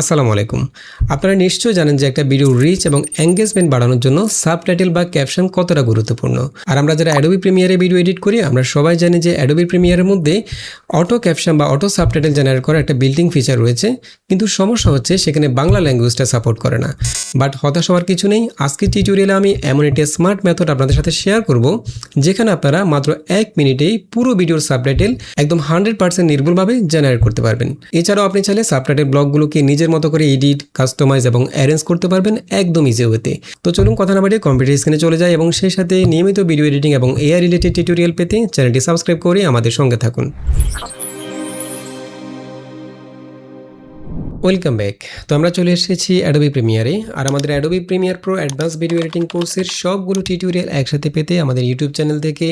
আসসালামু আলাইকুম। আপনারা নিশ্চয়ই জানেন যে একটা ভিডিও রিচ এবং এঙ্গেজমেন্ট বাড়ানোর জন্য সাবটাইটেল বা ক্যাপশন কতটা গুরুত্বপূর্ণ। আর আমরা যারা অ্যাডোবি প্রিমিয়ারে ভিডিও এডিট করি আমরা সবাই জানি যে অ্যাডোবি প্রিমিয়ারের মধ্যে অটো ক্যাপশন বা অটো সাবটাইটেল জেনারেট করার একটা বিল্টিং ফিচার রয়েছে, কিন্তু সমস্যা হচ্ছে সেখানে বাংলা ল্যাঙ্গুয়েজটা সাপোর্ট করে না। বাট হতাশ হওয়ার কিছু নেই, আজকের টিউটোরিয়ালে আমি এমন একটি স্মার্ট মেথড আপনাদের সাথে শেয়ার করব যেখানে আপনারা মাত্র 1 মিনিটেই পুরো ভিডিওর সাবটাইটেল একদম 100% নির্ভুলভাবে জেনারেট করতে পারবেন। এছাড়াও আপনি চাইলে সাবটাইটেল ব্লকগুলোকে নিজের মতো করে এডিট, কাস্টমাইজ এবং অ্যারেঞ্জ করতে পারবেন একদম ইজি ওয়েতে। তো চলুন কথা না বাড়িয়ে কম্পিউটার স্ক্রিনে চলে যায় এবং সেই সাথে নিয়মিত ভিডিও এডিটিং এবং এআই রিলেটেড টিউটোরিয়াল পেতে চ্যানেলটি সাবস্ক্রাইব করে আমাদের সঙ্গে থাকুন। Welcome back. তো আমরা চলে এসেছি অ্যাডোবি প্রিমিয়ারে, আর আমাদের Adobe Premiere Pro advance video editing কোর্সের সবগুলো টিউটোরিয়াল একসাথে পেতে আমাদের ইউটিউব চ্যানেল থেকে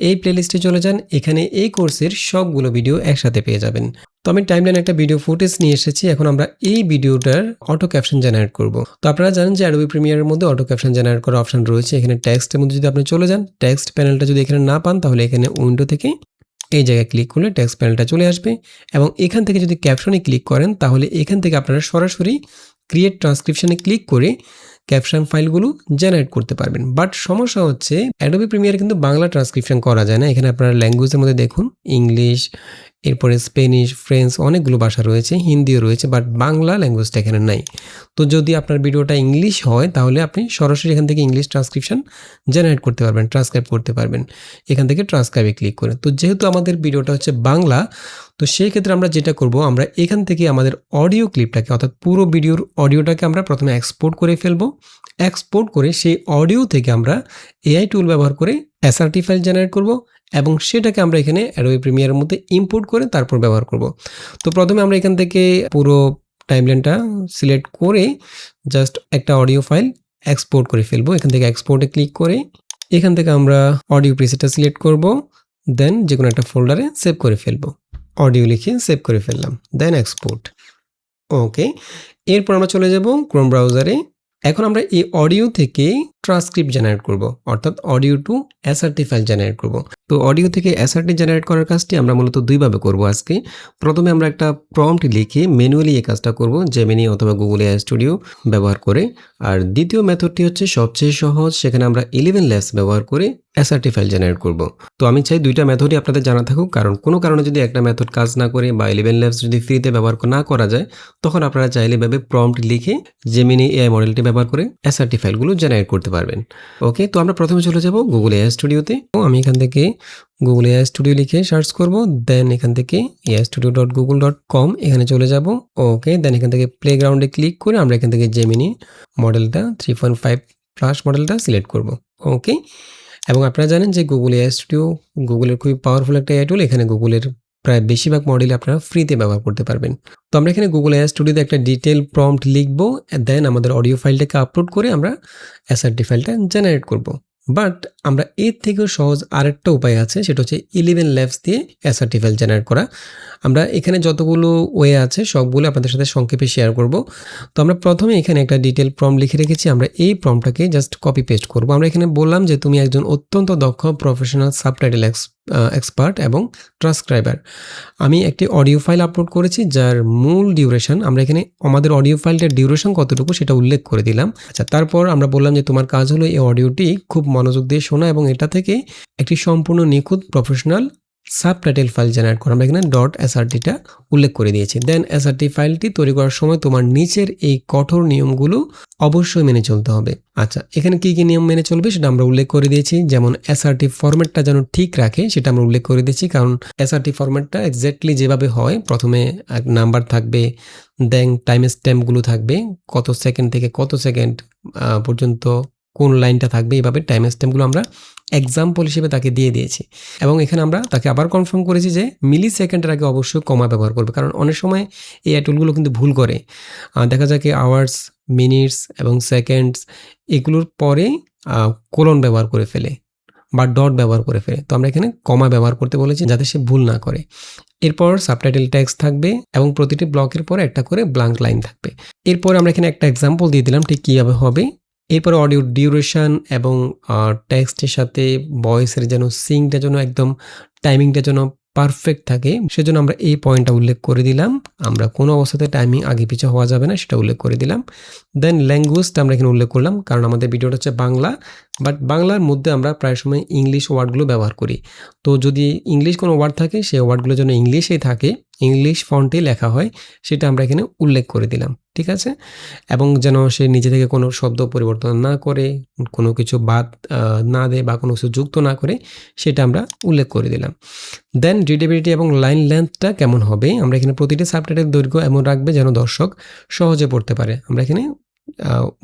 এই প্লেলিস্টে চলে যান। এখানে এই কোর্সের সবগুলো ভিডিও একসাথে পেয়ে যাবেন। তো আমি টাইমলাইনে একটা ভিডিও ফুটেজ নিয়ে এসেছি। এখন আমরা এই ভিডিওটার অটো ক্যাপশন জেনারেট করব। তো আপনারা জানেন যে অ্যাডোবি প্রিমিয়ারের মধ্যে অটো ক্যাপশন জেনারেট করার অপশন রয়েছে। এখানে টেক্সটের মধ্যে যদি আপনি চলে যান, টেক্সট প্যানেলটা যদি এখানে না পান তাহলে এখানে উইন্ডো থেকে এই জায়গায় ক্লিক করলে টেক্সট প্যানেলটা চলে আসবে এবং এখান থেকে যদি ক্যাপশনে ক্লিক করেন তাহলে এখান থেকে আপনারা সরাসরি ক্রিয়েট ট্রান্সক্রিপশনে ক্লিক করে ক্যাপশন ফাইলগুলো জেনারেট করতে পারবেন। বাট সমস্যা হচ্ছে অ্যাডোবি প্রিমিয়ারে কিন্তু বাংলা ট্রান্সক্রিপশন করা যায় না। এখানে আপনারা ল্যাঙ্গুয়েজের মধ্যে দেখুন ইংলিশ, এরপরে স্পেনিশ, ফ্রেঞ্চ, অনেকগুলো ভাষা রয়েছে, হিন্দিও রয়েছে, বাট বাংলা ল্যাঙ্গুয়েজটা এখানে নাই। তো যদি আপনার ভিডিওটা ইংলিশ হয় তাহলে আপনি সরাসরি এখান থেকে ইংলিশ ট্রান্সক্রিপশন জেনারেট করতে পারবেন, ট্রান্সক্রাইব করতে পারবেন এখান থেকে ট্রান্সক্রাইবে ক্লিক করে। তো যেহেতু আমাদের ভিডিওটা হচ্ছে বাংলা, তো সেই ক্ষেত্রে আমরা যেটা করব, আমরা এখান থেকে আমাদের অডিও ক্লিপটাকে অর্থাৎ পুরো ভিডিওর অডিওটাকে আমরা প্রথমে এক্সপোর্ট করে ফেলবো। এক্সপোর্ট করে সেই অডিও থেকে আমরা এআই টুল ব্যবহার করে এসআরটি ফাইল জেনারেট করব এবং সেটাকে আমরা এখানে অ্যাডোবি প্রিমিয়ারের মধ্যে ইম্পোর্ট করে তারপর ব্যবহার করব। তো প্রথমে আমরা এখান থেকে পুরো টাইমলাইনটা সিলেক্ট করে জাস্ট একটা অডিও ফাইল এক্সপোর্ট করে ফেলবো। এখান থেকে এক্সপোর্টে ক্লিক করে এখান থেকে আমরা অডিও প্রিসেটটা সিলেক্ট করব, দেন যে কোনো একটা ফোল্ডারে সেভ করে ফেলবো। অডিও লিখে সেভ করে ফেললাম, দেন এক্সপোর্ট। ওকে, এরপর আমরা চলে যাব ক্রোম ব্রাউজারে। এখন আমরা এই অডিও থেকে ট্রান্সক্রিপ্ট জেনারেট করব, অর্থাৎ audio to SRT file generate করব। তো অডিও থেকে এসআরটি জেনারেট করার কাজটি আমরা মূলত দুইভাবে করব আজকে। প্রথমে আমরা একটা প্রম্পট লিখে ম্যানুয়ালি এই কাজটা করব জেমিনি অথবা গুগল এআই স্টুডিও ব্যবহার করে। আর দ্বিতীয় মেথডটি হচ্ছে সবচেয়ে সহজ, সেখানে আমরা 11 ল্যাবস ব্যবহার করে এসআরটি ফাইল জেনারেট করব। তো আমি চাই দুইটা মেথডই আপনাদের জানা থাকুক, কারণ কোনো কারণে যদি একটা মেথড কাজ না করে বা 11 ল্যাবস যদি ফ্রিতে ব্যবহার না করা যায়, তখন আপনারা চাইলে এভাবে প্রম্পট লিখে জেমিনি এআই মডেলটি ব্যবহার করে এসআরটি ফাইলগুলো জেনারেট করতে পারবেন। ওকে, তো আমরা প্রথমে চলে যাব গুগল এআই স্টুডিওতে। আমি এখান থেকে গুগল এআই স্টুডিও লিখে সার্চ করব, দেন এখান থেকে aistudio.google.com এখানে চলে যাব। ওকে, দেন এখান থেকে প্লেগ্রাউন্ডে ক্লিক করে আমরা এখান থেকে জেমিনি মডেলটা 3.5 প্লাস মডেলটা সিলেক্ট করব। ওকে, এবং আপনারা জানেন যে গুগল এআই স্টুডিও গুগলের খুবই পাওয়ারফুল একটা এআই টুল। এখানে গুগলের প্রায় বেশিরভাগ মডেল আপনারা ফ্রিতে ব্যবহার করতে পারবেন। তো আমরা এখানে গুগল এআই স্টুডিওতে একটা ডিটেল প্রম্পট লিখব, দেন আমাদের অডিও ফাইলটাকে আপলোড করে আমরা এসআরটি ফাইলটা জেনারেট করব। বাট আমরা এর থেকেও সহজ আরেকটা উপায় আছে, সেটা হচ্ছে 11 ল্যাবস দিয়ে এসআরটি ফাইল জেনারেট করা। আমরা এখানে যতগুলো ওয়ে আছে সবগুলো আপনাদের সাথে সংক্ষেপে শেয়ার করব। তো আমরা প্রথমে এখানে একটা ডিটেল প্রম্পট লিখে রেখেছি, আমরা এই প্রম্পটটাকে জাস্ট কপি পেস্ট করব। আমরা এখানে বললাম যে তুমি একজন অত্যন্ত দক্ষ প্রফেশনাল সাবটাইটেল এক্সপার্ট এবং ট্রান্সক্রাইবার। আমি একটি অডিও ফাইল আপলোড করেছি যার মূল ডিউরেশন, আমরা এখানে আমাদের অডিও ফাইলটার ডিউরেশন কতটুকু সেটা উল্লেখ করে দিলাম। আচ্ছা, তারপর আমরা বললাম যে তোমার কাজ হলো এই অডিওটি খুব মনোযোগ দিয়ে শোনা এবং এটা থেকে একটি সম্পূর্ণ নিখুঁত প্রফেশনাল সাবটাইটেল ফাইল জেনারেট করা। আমরা এখানে .srtটা উল্লেখ করে দিয়েছি। দেন এসআরটি ফাইলটি তৈরি করার সময় তোমার নিচের এই কঠোর নিয়মগুলো অবশ্যই মেনে চলতে হবে। আচ্ছা, এখানে কি কি নিয়ম মেনে চলবে সেটা আমরা উল্লেখ করে দিয়েছি, যেমন এসআরটি ফরম্যাটটা যেন ঠিক রাখে সেটা আমরা উল্লেখ করে দিয়েছি, কারণ এসআরটি ফরম্যাটটা এক্স্যাক্টলি যেভাবে হয়, প্রথমে এক নাম্বার থাকবে, দেন টাইম স্ট্যাম্পগুলো থাকবে, কত সেকেন্ড থেকে কত সেকেন্ড পর্যন্ত কোন লাইনটা থাকবে, এইভাবে টাইম স্ট্যাম্পগুলো আমরা এক্সাম্পল হিসেবে তাকে দিয়ে দিয়েছি। এবং এখানে আমরা তাকে আবার কনফার্ম করেছি যে মিলি সেকেন্ডের আগে অবশ্যই কমা ব্যবহার করবে, কারণ অনেক সময় এই টুলগুলো কিন্তু ভুল করে। দেখা যায় কি আওয়ার্স, মিনিটস এবং সেকেন্ডস এগুলোর পরে কোলন ব্যবহার করে ফেলে বা ডট ব্যবহার করে ফেলে। তো আমরা এখানে কমা ব্যবহার করতে বলেছি যাতে সে ভুল না করে। এরপর সাবটাইটেল টেক্সট থাকবে এবং প্রতিটি ব্লকের পরে একটা করে ব্ল্যাঙ্ক লাইন থাকবে। এরপর আমরা এখানে একটা এক্সাম্পল দিয়ে দিলাম ঠিক কীভাবে হবে। এরপরে অডিও ডিউরেশন এবং টেক্সটের সাথে ভয়েসের যেন সিঙ্কটা যেন একদম টাইমিংটা যেন পারফেক্ট থাকে সেজন্য আমরা এই পয়েন্টটা উল্লেখ করে দিলাম। আমরা কোনো অবস্থাতে টাইমিং আগে পিছে হওয়া যাবে না সেটা উল্লেখ করে দিলাম। দেন ল্যাঙ্গুয়েজটা আমরা এখানে উল্লেখ করলাম, কারণ আমাদের ভিডিওটা হচ্ছে বাংলা, বাট বাংলার মধ্যে আমরা প্রায় সময় ইংলিশ ওয়ার্ডগুলো ব্যবহার করি। তো যদি ইংলিশ কোনো ওয়ার্ড থাকে সেই ওয়ার্ডগুলো যেন ইংলিশেই থাকে, ইংলিশ ফন্টে লেখা হয়, সেটা আমরা এখানে উল্লেখ করে দিলাম। ঠিক আছে, এবং যেন সে নিজে থেকে কোনো শব্দ পরিবর্তন না করে, কোনো কিছু বাদ না দেয় বা কোনো কিছু যুক্ত না করে, সেটা আমরা উল্লেখ করে দিলাম। দেন রিডেবিলিটি এবং লাইন লেন্থটা কেমন হবে, আমরা এখানে প্রতিটি সাবটাইটেলের দৈর্ঘ্য এমন রাখবে যেন দর্শক সহজে পড়তে পারে। আমরা এখানে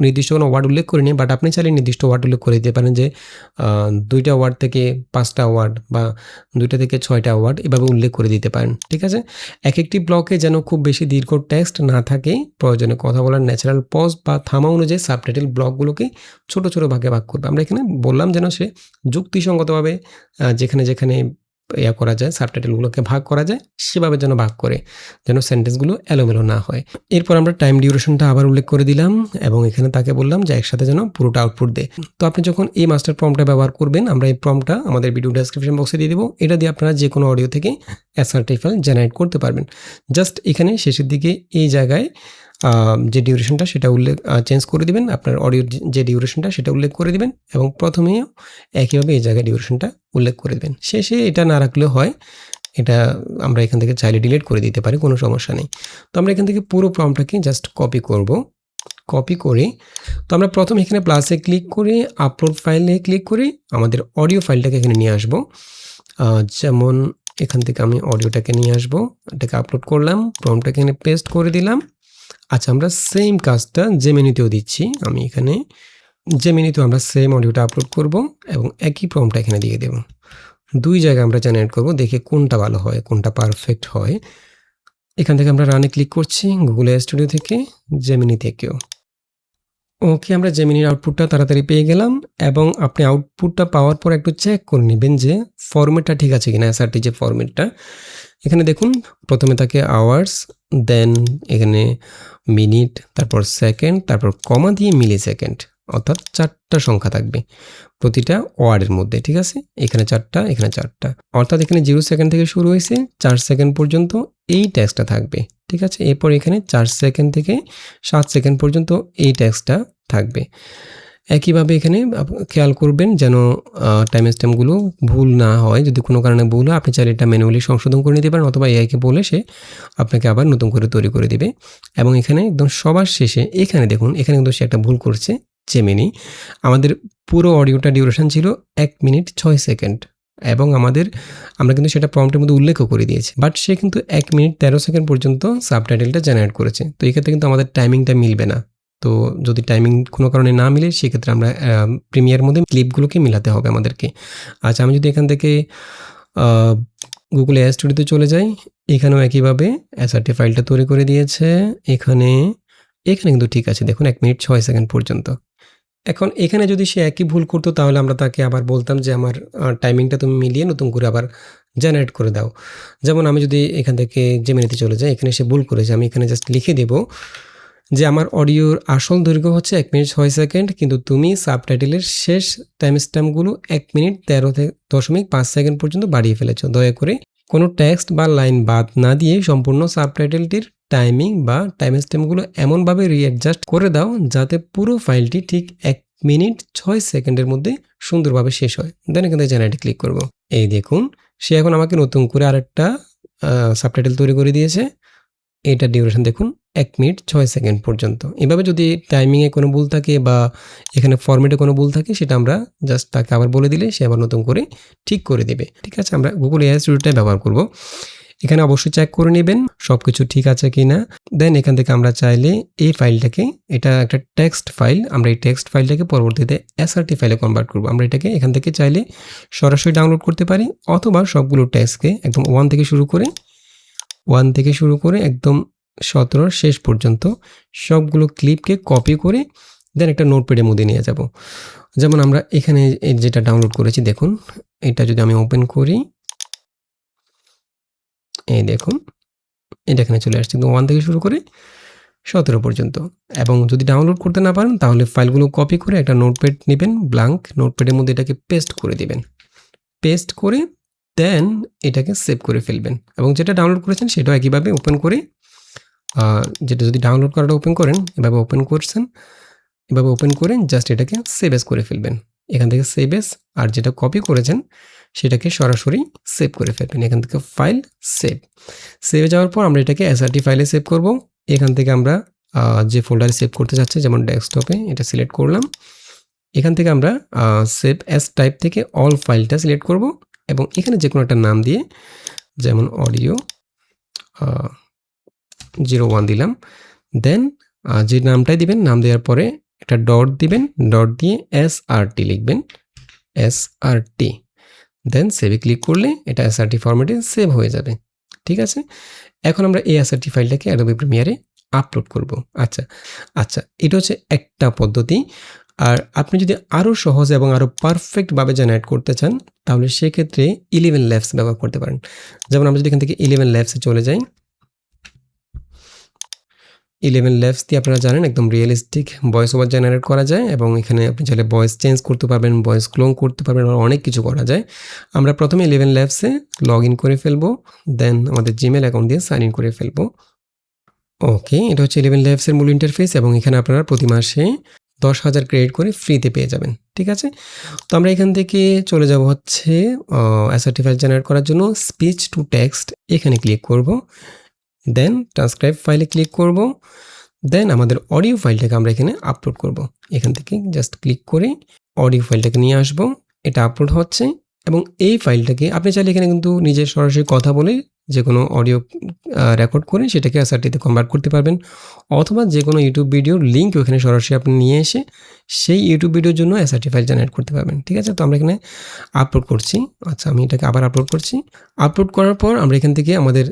নির্দিষ্ট কোনো ওয়ার্ড উল্লেখ করিনি, বাট আপনি চাইলে নির্দিষ্ট ওয়ার্ড উল্লেখ করে দিতে পারেন যে 2টা ওয়ার্ড থেকে 5টা ওয়ার্ড বা 2টা থেকে 6টা ওয়ার্ড এভাবে উল্লেখ করে দিতে পারেন। ঠিক আছে, এক একটি ব্লকে যেন খুব বেশি দীর্ঘ টেক্সট না থাকে, প্রয়োজনে কথা বলার ন্যাচারাল পজ বা থামা অনুযায়ী সাবটাইটেল ব্লকগুলোকে ছোট ছোট ভাগে ভাগ করবে। আমরা এখানে বললাম যেন সে যুক্তিসঙ্গতভাবে যেখানে যেখানে করা যায়, সাবটাইটেলগুলোকে ভাগ করা যায়, সেভাবে যেন ভাগ করে, যেন সেন্টেন্সগুলো এলোমেলো না হয়। এরপর আমরা টাইম ডিউরেশনটা আবার উল্লেখ করে দিলাম এবং এখানে তাকে বললাম যে একসাথে যেন পুরোটা আউটপুট দেয়। তো আপনি যখন এই মাস্টার প্রম্পটটা ব্যবহার করবেন, আমরা এই প্রম্পটটা আমাদের ভিডিও ডেসক্রিপশন বক্সে দিয়ে দেবো। এটা দিয়ে আপনারা যে কোনো অডিও থেকে এসআরটি ফাইল জেনারেট করতে পারবেন। জাস্ট এখানে শেষের দিকে এই জায়গায় যে ডিউরেশনটা সেটা উল্লেখ চেঞ্জ করে দিবেন, আপনার অডিওর যে ডিউরেশনটা সেটা উল্লেখ করে দিবেন এবং প্রথমেও একইভাবে এই জায়গায় ডিউরেশনটা উল্লেখ করে দেবেন। শেষে এটা না রাখলেও হয়, এটা আমরা এখান থেকে চাইলে ডিলিট করে দিতে পারি, কোনো সমস্যা নেই। তো আমরা এখান থেকে পুরো প্রম্পটটাকে জাস্ট কপি করব। কপি করে তো আমরা প্রথম এখানে প্লাসে ক্লিক করে আপলোড ফাইলে ক্লিক করে আমাদের অডিও ফাইলটাকে এখানে নিয়ে আসব। যেমন এখান থেকে আমি অডিওটাকে নিয়ে আসব, এটাকে আপলোড করলাম, প্রম্পটটাকে এখানে পেস্ট করে দিলাম। আচ্ছা, আমরা সেম কাজটা জেমিনিতেও দিচ্ছি। আমি এখানে জেমিনিতেও আমরা সেম অডিওটা আপলোড করব এবং একই প্রম্পটটা এখানে দিয়ে দেব। 2 জায়গায় আমরা জেনারেট করব, দেখে কোনটা ভালো হয়, কোনটা পারফেক্ট হয়। এখান থেকে আমরা রানে ক্লিক করছি, গুগল স্টুডিও থেকে, জেমিনি থেকেও। ওকে, আমরা জেমিনির আউটপুটটা তাড়াতাড়ি পেয়ে গেলাম এবং আপনি আউটপুটটা পাওয়ার পর একটু চেক করে নেবেন যে ফরম্যাটটা ঠিক আছে কিনা। এসআরটি যে ফরম্যাটটা এখানে দেখুন, প্রথমে থাকে আওয়ার্স, দেন এখানে মিনিট, তারপর সেকেন্ড, তারপর কমা দিয়ে মিলি সেকেন্ড, অর্থাৎ 4টা সংখ্যা থাকবে প্রতিটা ওয়ার্ডের মধ্যে। ঠিক আছে, এখানে 4টা, এখানে 4টা, অর্থাৎ এখানে 0 সেকেন্ড থেকে শুরু হয়েছে, 4 সেকেন্ড পর্যন্ত এই টেক্সটটা থাকবে। ঠিক আছে, এরপর এখানে 4 সেকেন্ড থেকে 7 সেকেন্ড পর্যন্ত এই টেক্সটটা থাকবে। একইভাবে এখানে খেয়াল করবেন যেন টাইম স্ট্যাম্পগুলো ভুল না হয়। যদি কোনো কারণে ভুল হয়, আপনি চাইলে এটা ম্যানুয়ালি সংশোধন করে নিতে পারেন, অথবা এআইকে বলে সে আপনাকে আবার নতুন করে তৈরি করে দেবে। এবং এখানে একদম সবার শেষে এখানে দেখুন, এখানে কিন্তু সে একটা ভুল করছে। জেমিনি, আমাদের পুরো অডিওটা ডিউরেশন ছিল 1 মিনিট 6 সেকেন্ড এবং আমরা কিন্তু সেটা প্রম্পটের মধ্যে উল্লেখও করে দিয়েছি, বাট সে কিন্তু 1 মিনিট 13 সেকেন্ড পর্যন্ত সাবটাইটেলটা জেনারেট করেছে। তো এই ক্ষেত্রে কিন্তু আমাদের টাইমিংটা মিলবে না। তো যদি টাইমিং কোনো কারণে না মিলে, সেক্ষেত্রে আমরা প্রিমিয়ার মধ্যে ক্লিপগুলোকে মিলাতে হবে আমাদেরকে। আচ্ছা, আমি যদি এখান থেকে গুগল এআই স্টুডিওতে চলে যাই, এখানেও একইভাবে এসআরটি ফাইলটা তৈরি করে দিয়েছে। এখানে কিন্তু ঠিক আছে, দেখুন 1 মিনিট 6 সেকেন্ড পর্যন্ত। এখন এখানে যদি সে একই ভুল করতো, তাহলে আমরা তাকে আবার বলতাম যে আমার টাইমিংটা তুমি মিলিয়ে নতুন করে আবার জেনারেট করে দাও। যেমন আমি যদি এখান থেকে জেমিনিতে চলে যাই, এখানে সে ভুল করেছে, আমি এখানে জাস্ট লিখে দেব যে আমার অডিওর আসল দৈর্ঘ্য হচ্ছে 1 মিনিট 6 সেকেন্ড, কিন্তু তুমি সাবটাইটেলের শেষ টাইম স্ট্যাম্পগুলো 1 মিনিট 13.5 সেকেন্ড পর্যন্ত বাড়িয়ে ফেলেছো। দয়া করে কোনো টেক্সট বা লাইন বাদ না দিয়ে সম্পূর্ণ সাবটাইটেলটির টাইমিং বা টাইম স্ট্যাম্পগুলো এমনভাবে রিঅ্যাডজাস্ট করে দাও যাতে পুরো ফাইলটি ঠিক 1 মিনিট 6 সেকেন্ডের মধ্যে সুন্দরভাবে শেষ হয়। দেন এখান থেকে জেনারেটে ক্লিক করব। এই দেখুন, সে এখন আমাকে নতুন করে আরেকটা সাবটাইটেল তৈরি করে দিয়েছে। এটা ডিউরেশন দেখুন 1 মিনিট 6 সেকেন্ড পর্যন্ত। এভাবে যদি টাইমিংয়ে কোনো ভুল থাকে বা এখানে ফরম্যাটে কোনো ভুল থাকে, সেটা আমরা জাস্ট তাকে আবার বলে দিলে সে আবার নতুন করে ঠিক করে দেবে। ঠিক আছে, আমরা গুগল এআই স্টুডিওটাই ব্যবহার করব। এখানে অবশ্যই চেক করে নেবেন সব কিছু ঠিক আছে কি না। দেন এখান থেকে আমরা চাইলে এই ফাইলটাকে, এটা একটা টেক্সট ফাইল, আমরা এই টেক্সট ফাইলটাকে পরবর্তীতে এসআরটি ফাইলে কনভার্ট করব। আমরা এটাকে এখান থেকে চাইলে সরাসরি ডাউনলোড করতে পারি, অথবা সবগুলো টেক্সটকে একদম 1 থেকে শুরু করে একদম 17 শেষ পর্যন্ত সবগুলো ক্লিপকে কপি করে দেন একটা নোটপ্যাডের মধ্যে নিয়ে যাব। যেমন আমরা এখানে যেটা ডাউনলোড করেছি, দেখুন এটা যদি আমি ওপেন করি, এই দেখুন এটা এখানে চলে আসছে, 1 থেকে শুরু করে 17 পর্যন্ত। এবং যদি ডাউনলোড করতে না পারেন, তাহলে ফাইলগুলো কপি করে একটা নোটপ্যাড নেবেন, ব্ল্যাঙ্ক নোটপ্যাডের মধ্যে এটাকে পেস্ট করে দিবেন। পেস্ট করে দেন এটাকে সেভ করে ফেলবেন এবং যেটা ডাউনলোড করেছেন সেটাও একইভাবে ওপেন করে যেটা যদি ডাউনলোড করাটা ওপেন করেন এভাবে ওপেন করছেন, এভাবে ওপেন করে জাস্ট এটাকে সেভ এস করে ফেলবেন। এখান থেকে সেভ এস, আর যেটা কপি করেছেন সেটাকে সরাসরি সেভ করে ফেলবেন। এখান থেকে ফাইল সেভ, সেভে যাওয়ার পর আমরা এটাকে এসআরটি ফাইলে সেভ করব। এখান থেকে আমরা যে ফোল্ডারে সেভ করতে চাচ্ছি, যেমন ডেস্কটপে, এটা সিলেক্ট করলাম। এখান থেকে আমরা সেভ অ্যাজ টাইপ থেকে অল ফাইলটা সিলেক্ট করব এবং এখানে যে কোনো একটা নাম দিয়ে, যেমন অডিও 01 দিলাম। দেন যে নামটাই দিবেন, নাম দেওয়ার পরে একটা ডট দিবেন, ডট দিয়ে এসআরটি লিখবেন, এসআরটি। দেন সেভে ক্লিক করলে এটা এসআরটি ফরম্যাটে সেভ হয়ে যাবে। ঠিক আছে, এখন আমরা এই এসআরটি ফাইলটাকে অ্যাডোবি প্রিমিয়ারে আপলোড করব। আচ্ছা, এটা হচ্ছে একটা পদ্ধতি। আর আপনি যদি আরও সহজ এবং আরও পারফেক্টভাবে জেনারেট করতে চান তাহলে সেক্ষেত্রে 11 ল্যাবস ব্যবহার করতে পারেন। যেমন আমরা যদি এখান থেকে 11 ল্যাবসে চলে যাই, 11 ল্যাবস দিয়ে আপনারা জানেন একদম রিয়েলিস্টিক ভয়েস ওভার জেনারেট করা যায় এবং এখানে আপনি চাইলে ভয়েস চেঞ্জ করতে পারবেন, ভয়েস ক্লোন করতে পারবেন, আর অনেক কিছু করা যায়। আমরা প্রথমে 11 ল্যাবসে লগ ইন করে ফেলবো, দেন আমাদের জিমেল অ্যাকাউন্ট দিয়ে সাইন ইন করে ফেলবো। ওকে, এটা হচ্ছে 11 ল্যাবসের মূল ইন্টারফেস এবং এখানে আপনারা প্রতি মাসে 10,000 ক্রেডিট করে ফ্রিতে পেয়ে যাবেন। ঠিক আছে, তো আমরা এখান থেকে চলে যাব হচ্ছে এসআরটি ফাইল জেনারেট করার জন্য স্পিচ টু টেক্সট, এখানে ক্লিক করব। দেন ট্রান্সক্রাইব ফাইলে ক্লিক করব। দেন আমাদের অডিও ফাইলটাকে আমরা এখানে আপলোড করব। এখান থেকে জাস্ট ক্লিক করে অডিও ফাইলটাকে নিয়ে আসব, এটা আপলোড হচ্ছে। এবং এই ফাইলটাকে আপনি চাইলে এখানে কিন্তু নিজের সরাসরি কথা বলে যে কোনো অডিও রেকর্ড করে সেটাকে এসআরটিতে কনভার্ট করতে পারবেন, অথবা যে কোনো ইউটিউব ভিডিওর লিঙ্ক ওখানে সরাসরি আপনি নিয়ে এসে সেই ইউটিউব ভিডিওর জন্য এসআরটি ফাইল জেনারেট করতে পারবেন। ঠিক আছে, তো আমরা এখানে আপলোড করছি। আচ্ছা, আমি এটাকে আবার আপলোড করছি। আপলোড করার পর আমরা এখান থেকে আমাদের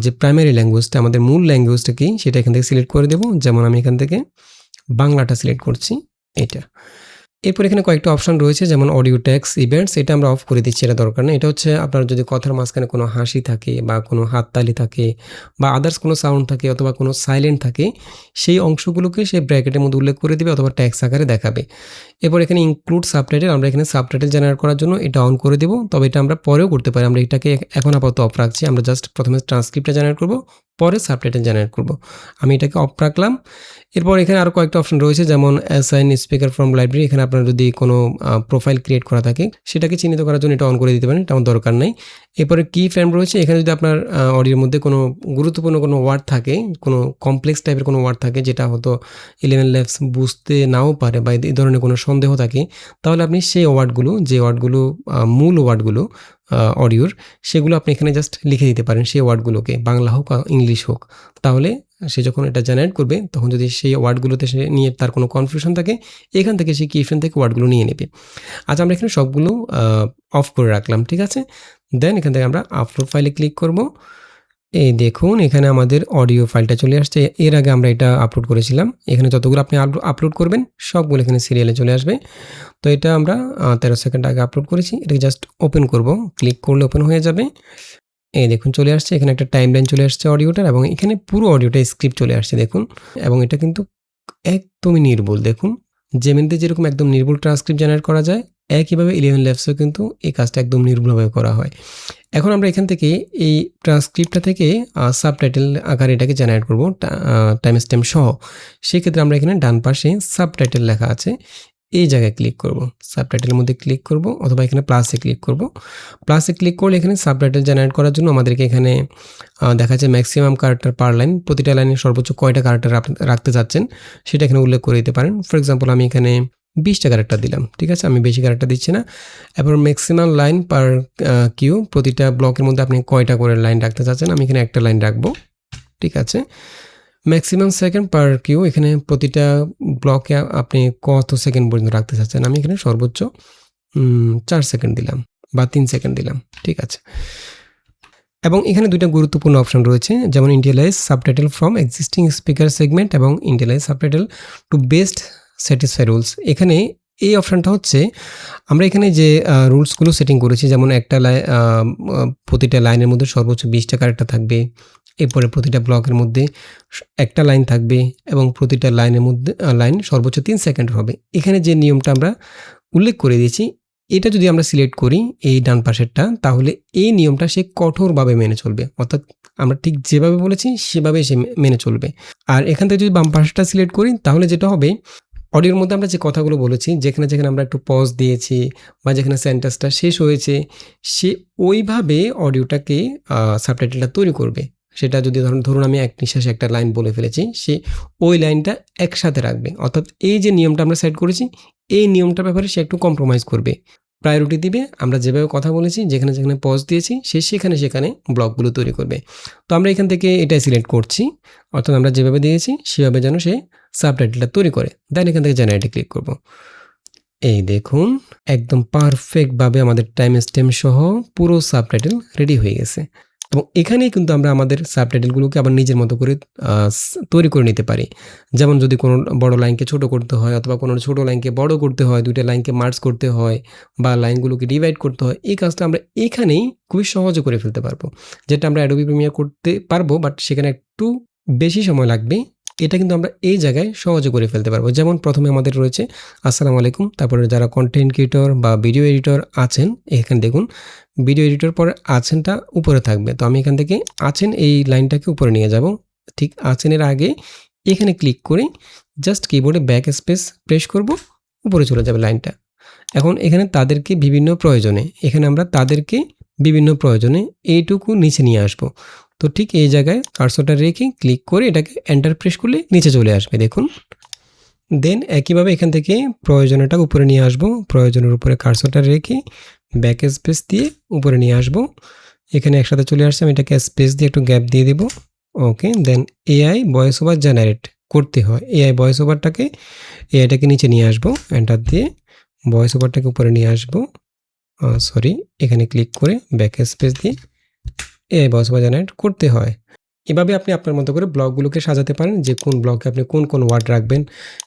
যে প্রাইমারি ল্যাঙ্গুয়েজটা, আমাদের মূল ল্যাঙ্গুয়েজটা কি সেটা এখান থেকে সিলেক্ট করে দেব। যেমন আমি এখান থেকে বাংলাটা সিলেক্ট করছি, এটা। এরপর এখানে কয়েকটা অপশন রয়েছে, যেমন অডিও ট্যাক্স ইভেন্টস, এটা আমরা অফ করে দিচ্ছি, এটা দরকার নেই। এটা হচ্ছে আপনার যদি কথার মাঝখানে কোনো হাসি থাকে বা কোনো হাততালি থাকে বা আদার্স কোনো সাউন্ড থাকে অথবা কোনো সাইলেন্ট থাকে, সেই অংশগুলোকে সেই ব্র্যাকেটের মধ্যে উল্লেখ করে দেবে অথবা ট্যাক্স আকারে দেখাবে। এরপর এখানে ইনক্লুড সাবটাইটেল, আমরা এখানে সাবটাইটেল জেনারেট করার জন্য এটা অন করে দেব, তবে এটা আমরা পরেও করতে পারি। আমরা এটাকে এখন আপাতত অফ রাখছি। আমরা জাস্ট প্রথমে ট্রান্সক্রিপ্টটা জেনারেট করব, পরে সাবটাইটেল জেনারেট করব। আমি এটাকে অফ রাখলাম। এরপর এখানে আরও কয়েকটা অপশন রয়েছে, যেমন অ্যাসাইন স্পিকার ফ্রম লাইব্রেরি। এখানে আপনার যদি কোনো প্রোফাইল ক্রিয়েট করা থাকে সেটাকে চিহ্নিত করার জন্য এটা অন করে দিতে পারেন, এটা আমার দরকার নেই। এরপরে কি ফ্রেম রয়েছে, এখানে যদি আপনার অডিওর মধ্যে কোনো গুরুত্বপূর্ণ কোনো ওয়ার্ড থাকে, কোনো কমপ্লেক্স টাইপের কোনো ওয়ার্ড থাকে যেটা হয়তো 11 ল্যাবস বুঝতে নাও পারে বা এই ধরনের কোনো সন্দেহ থাকে, তাহলে আপনি সেই ওয়ার্ডগুলো, যে ওয়ার্ডগুলো মূল ওয়ার্ডগুলো অডিওর, সেগুলো আপনি এখানে জাস্ট লিখে দিতে পারেন, সেই ওয়ার্ডগুলোকে, বাংলা হোক ইংলিশ হোক। তাহলে সে যখন এটা জেনারেট করবে তখন যদি সেই ওয়ার্ডগুলোতে সে নিয়ে তার কোনো কনফিউশন থাকে, এখান থেকে সে কিফ্রেম থেকে ওয়ার্ডগুলো নিয়ে নেবে। আচ্ছা, আমরা এখানে সবগুলো অফ করে রাখলাম। ঠিক আছে, দেন এখান থেকে আমরা আপলোড ফাইলে ক্লিক করব। এই দেখুন এখানে আমাদের অডিও ফাইলটা চলে আসছে। এর আগে আমরা এটা আপলোড করেছিলাম। এখানে যতগুলো আপনি আপলোড করবেন সবগুলো এখানে সিরিয়ালে চলে আসবে। তো এটা আমরা 13 সেকেন্ড আগে আপলোড করেছি। এটাকে জাস্ট ওপেন করব, ক্লিক করলে ওপেন হয়ে যাবে। এই দেখুন চলে আসছে, এখানে একটা টাইমলাইন চলে আসছে অডিওটার এবং এখানে পুরো অডিওটা স্ক্রিপ্ট চলে আসছে দেখুন। এবং এটা কিন্তু একদমই নির্ভুল। দেখুন জেমিনিতে যেরকম একদম নির্ভুল ট্রান্সক্রিপ্ট জেনারেট করা যায়, একইভাবে 11 ল্যাবসেও কিন্তু এই কাজটা একদম নির্ভুলভাবে করা হয়। এখন আমরা এখান থেকে এই ট্রান্সক্রিপ্টটা থেকে সাবটাইটেল আকারে এটাকে জেনারেট করব, টাইম স্ট্যাম্প সহ। সেক্ষেত্রে আমরা এখানে ডান পাশে সাবটাইটেল লেখা আছে, এই জায়গায় ক্লিক করব, সাবটাইটেলের মধ্যে ক্লিক করব অথবা এখানে প্লাসে ক্লিক করব। প্লাসে ক্লিক করলে এখানে সাবটাইটেল জেনারেট করার জন্য আমাদেরকে এখানে দেখা যাচ্ছে ম্যাক্সিমাম ক্যারেক্টার পার লাইন, প্রতিটা লাইনে সর্বোচ্চ কয়টা ক্যারেক্টার রাখতে চাচ্ছেন সেটা এখানে উল্লেখ করে দিতে পারেন। ফর এক্সাম্পল আমি এখানে 20টা ক্যারেক্টার দিলাম। ঠিক আছে, আমি বেশি ক্যারেক্টার দিচ্ছি না। এরপর ম্যাক্সিমাম লাইন পার কিউ, প্রতিটা ব্লকের মধ্যে আপনি কয়টা করে লাইন রাখতে চাচ্ছেন, আমি এখানে একটা লাইন রাখবো। ঠিক আছে, ম্যাক্সিমাম সেকেন্ড পার কিউ, এখানে প্রতিটা ব্লকে আপনি কত সেকেন্ড পর্যন্ত রাখতে চাচ্ছেন, আমি এখানে সর্বোচ্চ 4 সেকেন্ড দিলাম বা 3 সেকেন্ড দিলাম। ঠিক আছে, এবং এখানে দুইটা গুরুত্বপূর্ণ অপশন রয়েছে, যেমন initialize subtitle from existing speaker segment এবং initialize subtitle to best satisfy rules. এখানে এই অপশানটা হচ্ছে আমরা এখানে যে রুলসগুলো সেটিং করেছি, যেমন একটা প্রতিটা লাইনের মধ্যে সর্বোচ্চ 20টা ক্যারেক্টার থাকবে, এরপরে প্রতিটা ব্লকের মধ্যে একটা লাইন থাকবে এবং প্রতিটা লাইনের মধ্যে লাইন সর্বোচ্চ 3 সেকেন্ড হবে। এখানে যে নিয়মটা আমরা উল্লেখ করে দিয়েছি, এটা যদি আমরা সিলেক্ট করি এই ডান পাশেরটা, তাহলে এই নিয়মটা সে কঠোরভাবে মেনে চলবে। অর্থাৎ আমরা ঠিক যেভাবে বলেছি সেভাবে সে মেনে চলবে। আর এখান থেকে যদি বাম পাশটা সিলেক্ট করি, তাহলে যেটা হবে, অডিওর মধ্যে আমরা যে কথাগুলো বলেছি, যেখানে আমরা একটু পজ দিয়েছি বা যেখানে সেন্টেন্সটা শেষ হয়েছে, সে ওইভাবে অডিওটাকে সাবটাইটেলটা তৈরি করবে। সেটা যদি ধরুন আমি এক নিঃশ্বাসে একটা লাইন বলে ফেলেছি, সে ওই লাইনটা একসাথে রাখবে। অর্থাৎ এই যে নিয়মটা আমরা সেট করেছি, এই নিয়মটার ব্যাপারে সে একটু কম্প্রোমাইজ করবে, প্রায়োরিটি দিবে। আমরা যেভাবে কথা বলেছি, যেখানে পজ দিয়েছি, সে সেখানে ব্লকগুলো তৈরি করবে। তো আমরা এখান থেকে এটাই সিলেক্ট করছি, অর্থাৎ আমরা যেভাবে দিয়েছি সেভাবে যেন সে সাবটাইটেলটা তৈরি করে। দেন এখান থেকে জেনারেটে ক্লিক করব। এই দেখুন একদম পারফেক্টভাবে আমাদের টাইম স্ট্যাম্প সহ পুরো সাবটাইটেল রেডি হয়ে গেছে। এবং এখানেই কিন্তু আমরা আমাদের সাবটাইটেলগুলোকে আবার নিজের মতো করে তৈরি করে নিতে পারি। যেমন যদি কোনো বড় লাইনকে ছোট করতে হয়, অথবা কোনো ছোট লাইনকে বড় করতে হয়, দুইটা লাইনকে মার্জ করতে হয়, বা লাইনগুলোকে ডিভাইড করতে হয়, এই কাজটা আমরা এখানেই খুবই সহজে করে ফেলতে পারবো। যেটা আমরা অ্যাডোবি প্রিমিয়ার করতে পারবো, বাট সেখানে একটু বেশি সময় লাগবে। এটা কিন্তু আমরা এই জায়গায় সহজে করে ফেলতে পারবো। যেমন প্রথমে আমাদের রয়েছে আসসালামু আলাইকুম, তারপরে যারা কন্টেন্ট ক্রিয়েটর বা ভিডিও এডিটর আছেন, এখানে দেখুন ভিডিও এডিটর পরে আছেনটা উপরে থাকবে। তো আমি এখান থেকে আছেন এই লাইনটাকে উপরে নিয়ে যাব। ঠিক আছেনের আগে এখানে ক্লিক করে জাস্ট কিবোর্ডে ব্যাক স্পেস প্রেস করব, উপরে চলে যাবে লাইনটা। এখন এখানে তাদেরকে বিভিন্ন প্রয়োজনে, এখানে আমরা তাদেরকে বিভিন্ন প্রয়োজনে এইটুকু নিচে নিয়ে আসব। তো ঠিক এই জায়গায় কার্সরটা রেখে ক্লিক করে এটাকে এন্টার প্রেস করলে নিচে চলে আসবে, দেখুন। দেন একইভাবে এখান থেকে প্রয়োজনটা উপরে নিয়ে আসব, প্রয়োজনের উপরে কার্সরটা রেখে ব্যাক স্পেস দিয়ে উপরে নিয়ে আসব। এখানে একসাথে চলে আসছে, আমি এটাকে স্পেস দিয়ে একটু গ্যাপ দিয়ে দেব। ওকে, দেন এআই ভয়েস ওভার জেনারেট করতে হয়, এআই ভয়েস ওভারটাকে এআইটাকে নিচে নিয়ে আসব, এন্টার দিয়ে ভয়েস ওভারটাকে উপরে নিয়ে আসব। সরি, এখানে ক্লিক করে ব্যাক স্পেস দিয়ে এআই ভয়েস ওভার জেনারেট করতে হয়। এভাবে আপনি আপনার মতো করে ব্লগগুলোকে সাজাতে পারেন, যে কোন ব্লগে আপনি কোন ওয়ার্ড রাখবেন।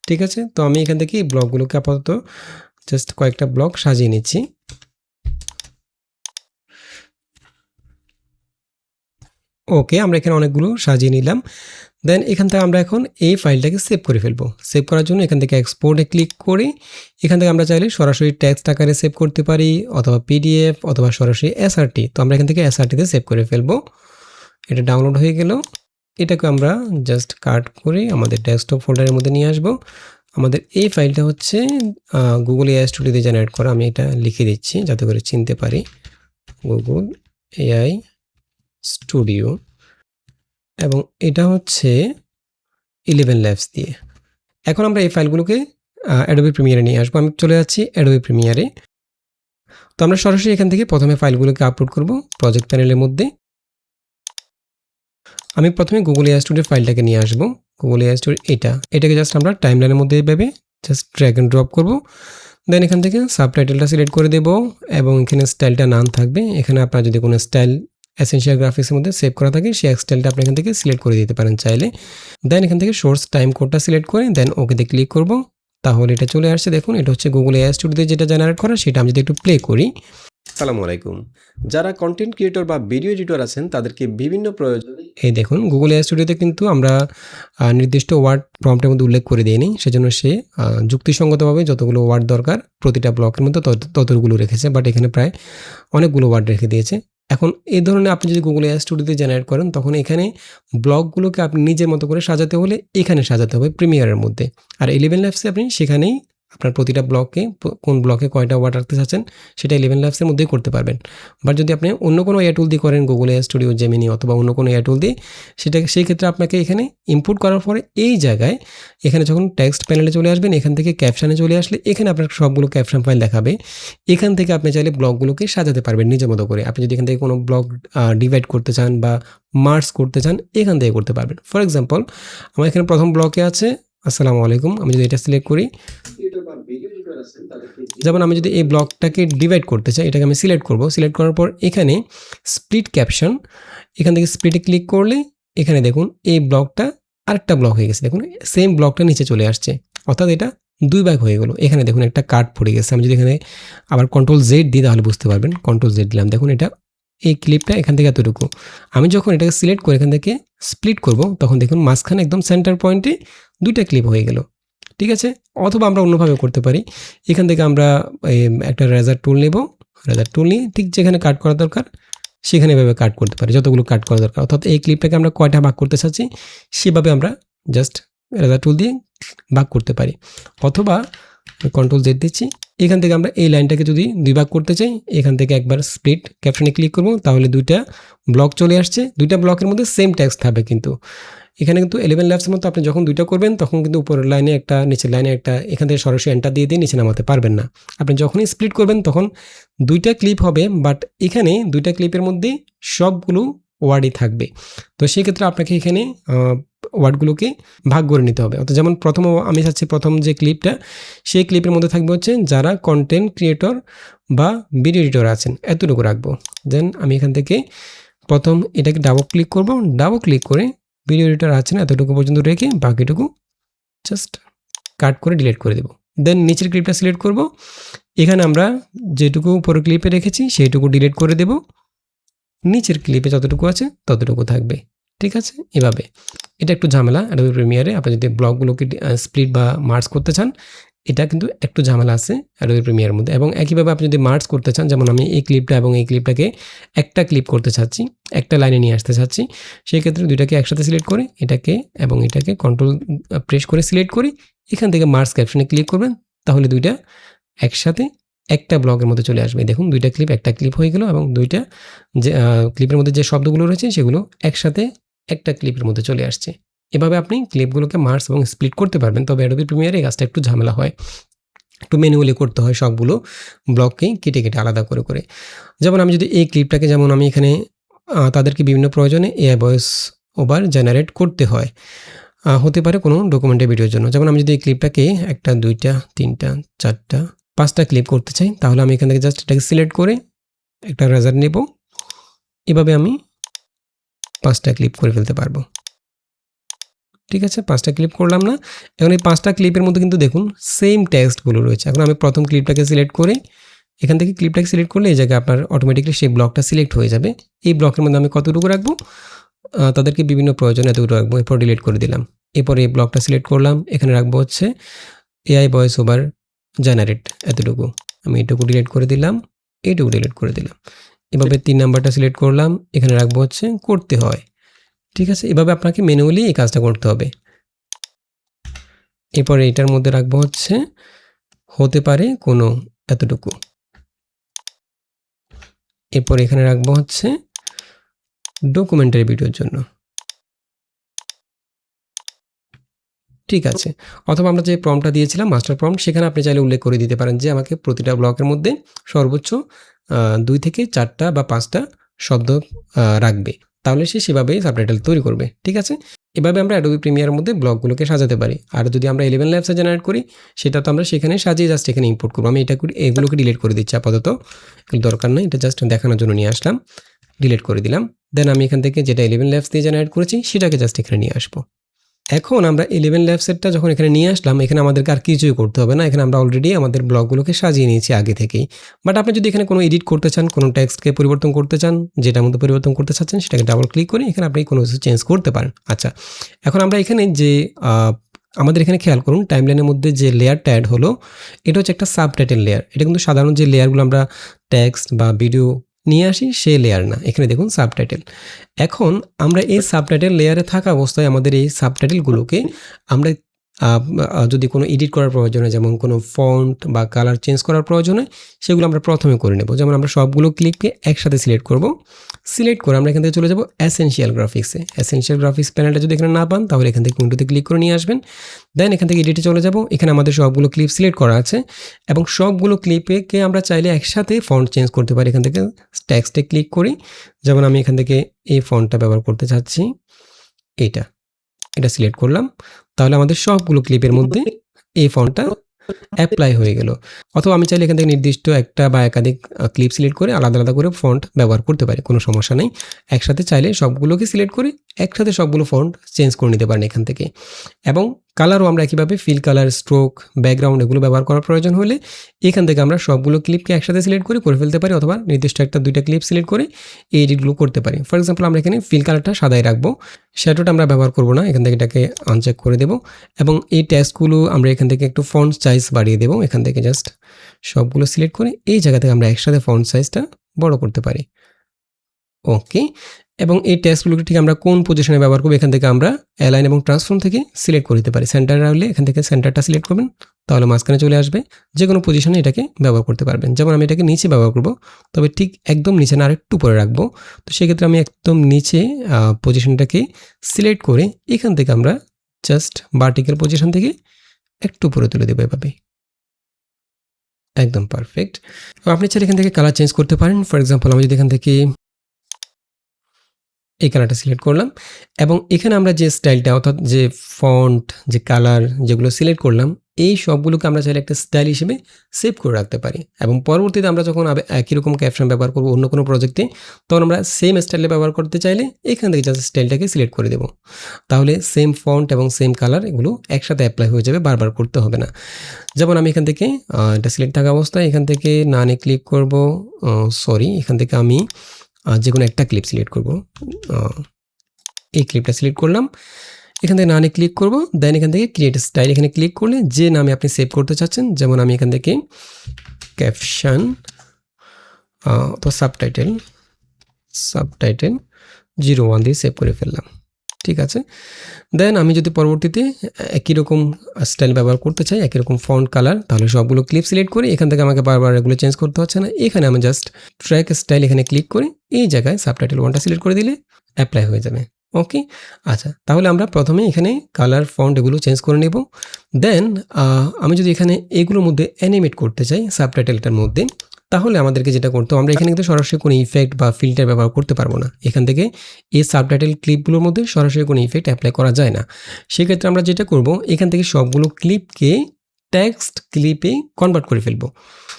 ঠিক আছে, তো আমি এখান থেকে এই ব্লগগুলোকে আপাতত জাস্ট কয়েকটা ব্লগ সাজিয়ে নিচ্ছি। ওকে, আমরা এখানে অনেকগুলো সাজিয়ে নিলাম। দেন এখান থেকে আমরা এখন এই ফাইলটাকে সেভ করে ফেলবো। সেভ করার জন্য এখান থেকে এক্সপোর্টে ক্লিক করে এখান থেকে আমরা চাইলে সরাসরি টেক্সট আকারে সেভ করতে পারি, অথবা পিডিএফ, অথবা সরাসরি এসআরটি। তো আমরা এখান থেকে এসআরটিতে সেভ করে ফেলবো। এটা ডাউনলোড হয়ে গেল। এটাকে আমরা জাস্ট কাট করে আমাদের ডেস্কটপ ফোল্ডারের মধ্যে নিয়ে আসব। আমাদের এই ফাইলটা হচ্ছে গুগল এআই স্টুডিও দিয়ে জেনারেট করা। আমি এটা লিখে দিচ্ছি যাতে করে চিনতে পারি, গুগল এআই স্টুডিও, এবং এটা হচ্ছে 11 ল্যাবস দিয়ে। এখন আমরা এই ফাইলগুলোকে অ্যাডোবি প্রিমিয়ারে নিয়ে আসবো। আমি চলে যাচ্ছি অ্যাডোবি প্রিমিয়ারে। তো আমরা সরাসরি এখান থেকে প্রথমে ফাইলগুলোকে আপলোড করব প্রজেক্ট প্যানেলের মধ্যে। আমি প্রথমে গুগল এআই স্টুডিও ফাইলটাকে নিয়ে আসবো। গুগল এআই স্টুডিও এটাকে জাস্ট আমরা টাইমলাইনের মধ্যে এইভাবে জাস্ট ড্র্যাগ এন্ড ড্রপ করব। দেন এখান থেকে সাবটাইটেলটা সিলেক্ট করে দেব, এবং এখানে স্টাইলটা নান থাকবে। এখানে আপনার যদি কোনো স্টাইল এসেনশিয়াল গ্রাফিক্সের মধ্যে সেভ করা থাকে, সেই স্টাইলটা আপনি এখান থেকে সিলেক্ট করে দিতে পারেন চাইলে। দেন এখান থেকে সোর্স টাইম কোডটা সিলেক্ট করে দেন ওকেতে ক্লিক করব। তাহলে এটা চলে আসছে, দেখুন এটা হচ্ছে গুগল এআই স্টুডিওতে যেটা জেনারেট করা, সেটা আমি যদি একটু প্লে করি। আসসালামু আলাইকুম, যারা কন্টেন্ট ক্রিয়েটর বা ভিডিও এডিটর আছেন তাদেরকে বিভিন্ন প্রয়োজনে, এই দেখুন গুগল এআই স্টুডিওতে কিন্তু আমরা নির্দিষ্ট ওয়ার্ড প্রম্পটের মধ্যে উল্লেখ করে দিইনি, সেজন্য সে যুক্তিসঙ্গতভাবে যতগুলো ওয়ার্ড দরকার প্রতিটা ব্লকের মধ্যে ততগুলো রেখেছে, বাট এখানে প্রায় অনেকগুলো ওয়ার্ড রেখে দিয়েছে। এখন এই ধরনের আপনি যদি গুগল এআই স্টুডিওতে জেনারেট করেন, তখন এখানে ব্লকগুলোকে আপনি নিজের মতো করে সাজাতে হলে এখানে সাজাতে হবে প্রিমিয়ারের মধ্যে। আর 11 ল্যাবসে আপনি সেখানেই আপনার প্রতিটা ব্লকে কোন ব্লকে কয়টা ওয়ার্ড রাখতে চাচ্ছেন সেটা 11 ল্যাবসের মধ্যেই করতে পারবেন। বাট যদি আপনি অন্য কোনো এআই টুল দিয়ে করেন, গুগল এআই স্টুডিও, জেমিনি অথবা অন্য কোনো এআই টুল দিয়ে, সেই ক্ষেত্রে আপনাকে এখানে ইনপুট করার পরে এই জায়গায় এখানে যখন টেক্সট প্যানেলে চলে আসবেন, এখান থেকে ক্যাপশনে চলে আসলে এখানে আপনার সবগুলো ক্যাপশন ফাইল দেখাবে। এখান থেকে আপনি চাইলে ব্লকগুলোকে সাজাতে পারবেন নিজের মতো করে। আপনি যদি এখান থেকে কোনো ব্লক ডিভাইড করতে চান বা মার্জ করতে চান, এখান থেকে করতে পারবেন। ফর এক্সাম্পল, আমার এখানে প্রথম ব্লকে আছে আসসালামু আলাইকুম। আমি যদি এটা সিলেক্ট করি, যেমন আমি যদি এই ব্লকটাকে ডিভাইড করতে চাই, এটাকে আমি সিলেক্ট করব। সিলেক্ট করার পর এখানে স্প্লিট ক্যাপশন, এখান থেকে স্প্লিটে ক্লিক করলে এখানে দেখুন এই ব্লকটা আরেকটা ব্লক হয়ে গেছে। দেখুন সেম ব্লকটা নিচে চলে আসছে, অর্থাৎ এটা দুই ভাগ হয়ে গেল। এখানে দেখুন একটা কাট পড়ে গেছে। আমি যদি এখানে আবার কন্ট্রোল জেড দিই তাহলে বুঝতে পারবেন। কন্ট্রোল জেড দিলাম, দেখুন এটা এই ক্লিপটা এখান থেকে এতটুকু। আমি যখন এটাকে সিলেক্ট করে এখান থেকে স্প্লিট করব, তখন দেখুন মাঝখানে একদম সেন্টার পয়েন্টে দুইটা ক্লিপ হয়ে গেল। ঠিক আছে? অথবা আমরা অন্যভাবে করতে পারি। এখান থেকে আমরা একটা রেজার টুল নেব। রেজার টুল নিয়ে ঠিক যেখানে কাট করা দরকার সেখানে এভাবে কাট করতে পারি, যতগুলো কাট করা দরকার। অর্থাৎ এই ক্লিপটাকে আমরা কয়টা ভাগ করতে চাচ্ছি সেভাবে আমরা জাস্ট রেজার টুল দিয়ে ভাগ করতে পারি। অথবা কন্ট্রোল জেড দিচ্ছি, এখান থেকে আমরা এই লাইনটাকে যদি 2 ভাগ করতে চাই, এখান থেকে একবার স্প্লিট ক্যাপশনে ক্লিক করব, তাহলে 2টা ব্লক চলে আসছে। 2টা ব্লকের মধ্যে সেম টেক্সট থাকবে, কিন্তু এখানে কিন্তু 11 ল্যাবসের মতো আপনি যখন 2টা করবেন তখন কিন্তু উপরের লাইনে একটা নিচের লাইনে একটা, এখান থেকে সরাসরি এন্টার দিয়ে নিচে নামাতে পারবেন না। আপনি যখনই স্প্লিট করবেন তখন 2টা ক্লিপ হবে, বাট এখানে 2টা ক্লিপের মধ্যে সবগুলো ওয়ার্ডই থাকবে। তো সেক্ষেত্রে আপনাকে এখানে ওয়ার্ডগুলোকে ভাগ করে নিতে হবে। অর্থাৎ যেমন আমি চাচ্ছি প্রথম যে ক্লিপটা, সেই ক্লিপের মধ্যে থাকবে হচ্ছে যারা কন্টেন্ট ক্রিয়েটর বা ভিডিও এডিটর আছেন, এতটুকু রাখবো। দেন আমি এখান থেকে প্রথম এটাকে ডাবল ক্লিক করব, ডাবল ক্লিক করে ভিডিও এডিটর আছেন এতটুকু পর্যন্ত রেখে বাকিটুকু জাস্ট কাট করে ডিলিট করে দেব। দেন নিচের ক্লিপটা সিলেক্ট করব, এখানে আমরা যেটুকু উপরের ক্লিপে রেখেছি সেইটুকু ডিলিট করে দেব, নিচের ক্লিপে যতটুকু আছে ততটুকু থাকবে। ঠিক আছে? এভাবে। এটা একটু ঝামেলা অ্যাডোবি প্রিমিয়ারে, আপনি যদি ব্লকগুলোকে স্প্লিট বা মার্জ করতে চান, এটা কিন্তু একটু ঝামেলা আছে অ্যাডোবি প্রিমিয়ারের মধ্যে। এবং একইভাবে আপনি যদি মার্জ করতে চান, যেমন আমি এই ক্লিপটা এবং এই ক্লিপটাকে একটা ক্লিপ করতে চাচ্ছি, একটা লাইনে নিয়ে আসতে চাচ্ছি, সেই ক্ষেত্রে 2টাকে একসাথে সিলেক্ট করে এটাকে এবং এটাকে কন্ট্রোল প্রেস করে সিলেক্ট করি, এখান থেকে মার্জ ক্যাপশনে ক্লিক করবেন, তাহলে 2টা একসাথে একটা ব্লকের মধ্যে চলে আসবে। দেখুন 2টা ক্লিপ একটা ক্লিপ হয়ে গেল, এবং 2টা যে ক্লিপের মধ্যে যে শব্দগুলো রয়েছে সেগুলো একসাথে একটা ক্লিপের মধ্যে চলে আসছে। এভাবে আপনি ক্লিপগুলোকে মার্জ এবং স্প্লিট করতে পারবেন। তবে অ্যাডোবি প্রিমিয়ারে এই কাজটা একটু ঝামেলা হয়, একটু ম্যানুয়ালি করতে হয় সবগুলো ব্লককেই কেটে কেটে আলাদা করে করে। যেমন আমি যদি এই ক্লিপটাকে, যেমন আমি এখানে তাদেরকে বিভিন্ন প্রয়োজনে এআই ভয়েস ওভার জেনারেট করতে হয়, হতে পারে কোনো ডকুমেন্টারি ভিডিওর জন্য। যেমন আমি যদি এই ক্লিপটাকে 1টা 2টা 3টা 4টা 5টা ক্লিপ করতে চাই, তাহলে আমি এখান থেকে জাস্ট এটাকে সিলেক্ট করে একটা রেজার নেব, এভাবে আমি 5টা ক্লিপ করে ফেলতে পারবো। ঠিক আছে? 5টা ক্লিপ করলাম না? এখন এই 5টা ক্লিপের মধ্যে কিন্তু দেখুন সেম টেক্সটগুলো রয়েছে। এখন আমি প্রথম ক্লিপটাকে সিলেক্ট করে এখান থেকে ক্লিপটাকে সিলেক্ট করলে এই জায়গায় আপনার অটোমেটিক্যালি সেই ব্লকটা সিলেক্ট হয়ে যাবে। এই ব্লকের মধ্যে আমি কতটুকু রাখবো, তাদেরকে বিভিন্ন প্রয়োজনে এতটুকু রাখবো, এরপর ডিলিট করে দিলাম। এরপর এই ব্লকটা সিলেক্ট করলাম, এখানে রাখবো হচ্ছে এআই ভয়েস ওভার জেনারেট, এতটুকু আমি এটুকু ডিলিট করে দিলাম, এইটুকু ডিলিট করে দিলাম। এভাবে 3 নাম্বারটা সিলেক্ট করলাম, এখানে রাখবো হচ্ছে করতে হয়। ঠিক আছে? এভাবে আপনাকে ম্যানুয়ালি এই কাজটা করতে হবে। এরপরে এটার মধ্যে রাখবো হচ্ছে হতে পারে কোনো, এতটুকু। এরপর এখানে রাখবো হচ্ছে ডকুমেন্টারি ভিডিওর জন্য। ঠিক আছে? অথবা আমরা যে প্রম্পটটা দিয়েছিলাম মাস্টার প্রম্পট, সেখানে আপনি চাইলে উল্লেখ করে দিতে পারেন যে আমাকে প্রতিটা ব্লকের মধ্যে সর্বোচ্চ 2 থেকে 4টা বা 5টা শব্দ রাখবে। তাহলে সে সেভাবেই সাবটাইটেল তৈরি করবে। ঠিক আছে? এভাবে আমরা অ্যাডোবি প্রিমিয়ারের মধ্যে ব্লকগুলোকে সাজাতে পারি। আর যদি আমরা 11 ল্যাবসে জেনারেট করি, সেটা তো আমরা সেখানে সাজিয়ে জাস্ট এখানে ইম্পোর্ট করবো। আমি এগুলোকে ডিলিট করে দিচ্ছি আপাতত, দরকার নেই, এটা জাস্ট দেখানোর জন্য নিয়ে আসলাম, ডিলিট করে দিলাম। দেন আমি এখান থেকে যেটা 11 ল্যাবস দিয়ে জেনারেট করেছি সেটাকে জাস্ট এখানে নিয়ে আসবো। এখন আমরা 11 ল্যাবসেটটা যখন এখানে নিয়ে আসলাম, এখানে আমাদেরকে আর কিছুই করতে হবে না। এখানে আমরা অলরেডি আমাদের ব্লকগুলোকে সাজিয়ে নিয়েছি আগে থেকেই। বাট আপনি যদি এখানে কোনো এডিট করতে চান, কোনো টেক্সটকে পরিবর্তন করতে চান, যেটার মধ্যে পরিবর্তন করতে চাচ্ছেন সেটাকে ডাবল ক্লিক করে এখানে আপনি কোনো কিছু চেঞ্জ করতে পারেন। আচ্ছা, এখন আমরা এখানে যে আমাদের এখানে খেয়াল করুন, টাইমলাইনের মধ্যে যে লেয়ারটা অ্যাড হলো, এটা হচ্ছে একটা সাবটাইটেল লেয়ার। এটা কিন্তু সাধারণ যে লেয়ারগুলো আমরা টেক্সট বা ভিডিও নিয়ে আসি সেই লেয়ার না, এখানে দেখুন সাবটাইটেল। এখন আমরা এই সাবটাইটেল লেয়ারে থাকা অবস্থায় আমাদের এই সাবটাইটেলগুলোকে আমরা যদি কোনো এডিট করার প্রয়োজনে, যেমন কোনো ফন্ট বা কালার চেঞ্জ করার প্রয়োজনে, সেগুলো আমরা প্রথমে করে নেব। যেমন আমরা সবগুলো ক্লিপকে একসাথে সিলেক্ট করব, সিলেক্ট করে আমরা এখান থেকে চলে যাব এসেনশিয়াল গ্রাফিক্সে। এসেনশিয়াল গ্রাফিক্স প্যানেলটা যদি এখানে না পান, তাহলে এখান থেকে উইন্ডোতে ক্লিক করে নিয়ে আসবেন। দেন এখান থেকে এডিটে চলে যাব, এখানে আমাদের সবগুলো ক্লিপ সিলেক্ট করা আছে, এবং সবগুলো ক্লিপকে আমরা চাইলে একসাথে ফন্ট চেঞ্জ করতে পারি। এখান থেকে টেক্সটে ক্লিক করি, যেমন আমি এখান থেকে এই ফন্টটা ব্যবহার করতে চাচ্ছি, এটা সিলেক্ট করলাম, তাহলে আমাদের সবগুলো ক্লিপের মধ্যে এই ফন্টটা অ্যাপ্লাই হয়ে গেল। অথবা আমি চাইলে এখান থেকে নির্দিষ্ট একটা বা একাধিক ক্লিপ সিলেক্ট করে আলাদা আলাদা করে ফন্ট ব্যবহার করতে পারি, কোনো সমস্যা নেই। একসাথে চাইলে সবগুলোকে সিলেক্ট করে একসাথে সবগুলো ফন্ট চেঞ্জ করে নিতে পারেন এখান থেকে। এবং কালারও আমরা একইভাবে ফিল কালার, স্ট্রোক, ব্যাকগ্রাউন্ড এগুলো ব্যবহার করার প্রয়োজন হলে এখান থেকে আমরা সবগুলো ক্লিপকে একসাথে সিলেক্ট করে ফেলতে পারি, অথবা নির্দিষ্ট একটা দুইটা ক্লিপ সিলেক্ট করে এই এডিটগুলো করতে পারি। ফর এক্সাম্পল আমরা এখানে ফিল কালারটা সাদাই রাখবো, শ্যাডোটা আমরা ব্যবহার করব না, এখান থেকে এটাকে আনচেক করে দেব এবং এই টেক্সটগুলো আমরা এখান থেকে একটু ফন্ট সাইজ বাড়িয়ে দেবো। এখান থেকে জাস্ট সবগুলো সিলেক্ট করে এই জায়গা থেকে আমরা একসাথে ফন্ট সাইজটা বড় করতে পারি। ওকে, এবং এই টেক্সটগুলোকে ঠিক আমরা কোন পজিশনে ব্যবহার করবো এখান থেকে আমরা অ্যালাইন এবং ট্রান্সফর্ম থেকে সিলেক্ট করে দিতে পারি। সেন্টার হলে এখান থেকে সেন্টারটা সিলেক্ট করবেন, তাহলে মাঝখানে চলে আসবে। যে কোনো পজিশনে এটাকে ব্যবহার করতে পারবেন। যেমন আমি এটাকে নিচে ব্যবহার করব, তবে ঠিক একদম নিচে না, আরেকটু উপরে রাখবো। তো সেক্ষেত্রে আমি একদম নিচে পজিশনটাকে সিলেক্ট করে এখান থেকে আমরা জাস্ট ভার্টিক্যাল পজিশন থেকে একটু উপরে তুলে দেবো এভাবে। একদম পারফেক্ট। আপনি চাইলে এখান থেকে কালার চেঞ্জ করতে পারেন। ফর এক্সাম্পল আমি যদি এখান থেকে এই কালারটা সিলেক্ট করলাম এবং এখানে আমরা যে স্টাইলটা, অর্থাৎ যে ফন্ট, যে কালার যেগুলো সিলেক্ট করলাম, এই সবগুলোকে আমরা চাইলে একটা স্টাইল হিসেবে সেভ করে রাখতে পারি এবং পরবর্তীতে আমরা যখন একই রকম ক্যাপশন ব্যবহার করবো অন্য কোনো প্রজেক্টে, তখন আমরা সেম স্টাইলে ব্যবহার করতে চাইলে এখান থেকে জাস্ট স্টাইলটাকে সিলেক্ট করে দেবো। তাহলে সেম ফন্ট এবং সেম কালার এগুলো একসাথে অ্যাপ্লাই হয়ে যাবে, বারবার করতে হবে না। যেমন আমি এখান থেকে এটা সিলেক্ট থাকা অবস্থায় এখান থেকে নানে ক্লিক করব, এখান থেকে আমি যে কোনো একটা ক্লিপ সিলেক্ট করব। এই ক্লিপটা সিলেক্ট করলাম, এখান থেকে নানে ক্লিক করব, দেন এখান থেকে ক্রিয়েট স্টাইল এখানে ক্লিক করলে যে নামে আপনি সেভ করতে চাচ্ছেন, যেমন আমি এখান থেকে ক্যাপশন অথবা সাবটাইটেল 01 দিয়ে সেভ করে ফেললাম। ঠিক আছে, দেন আমি যদি পরবর্তীতে একই রকম স্টাইল ব্যবহার করতে চাই, একই রকম ফন্ট কালার, তাহলে সবগুলো ক্লিপ সিলেক্ট করে এখান থেকে আমাকে বারবার এগুলো চেঞ্জ করতে হচ্ছে না। এখানে আমি জাস্ট ট্র্যাক স্টাইল এখানে ক্লিক করে এই জায়গায় সাবটাইটেল 1টা সিলেক্ট করে দিলে অ্যাপ্লাই হয়ে যাবে। ওকে, আচ্ছা, তাহলে আমরা প্রথমে এখানে কালার, ফন্ট এগুলো চেঞ্জ করে নেব। দেন আমি যদি এখানে এগুলোর মধ্যে অ্যানিমেট করতে চাই সাবটাইটেলটার মধ্যে, তাহলে আমাদেরকে যেটা করতে হবে, আমরা এখানে কিন্তু সরাসরি কোনো ইফেক্ট বা ফিল্টার ব্যবহার করতে পারবো না। এখান থেকে এই সাবটাইটেল ক্লিপগুলোর মধ্যে সরাসরি কোনো ইফেক্ট অ্যাপ্লাই করা যায় না। সেক্ষেত্রে আমরা যেটা করব, এখান থেকে সবগুলো ক্লিপকে টেক্সট ক্লিপে কনভার্ট করে ফেলবো।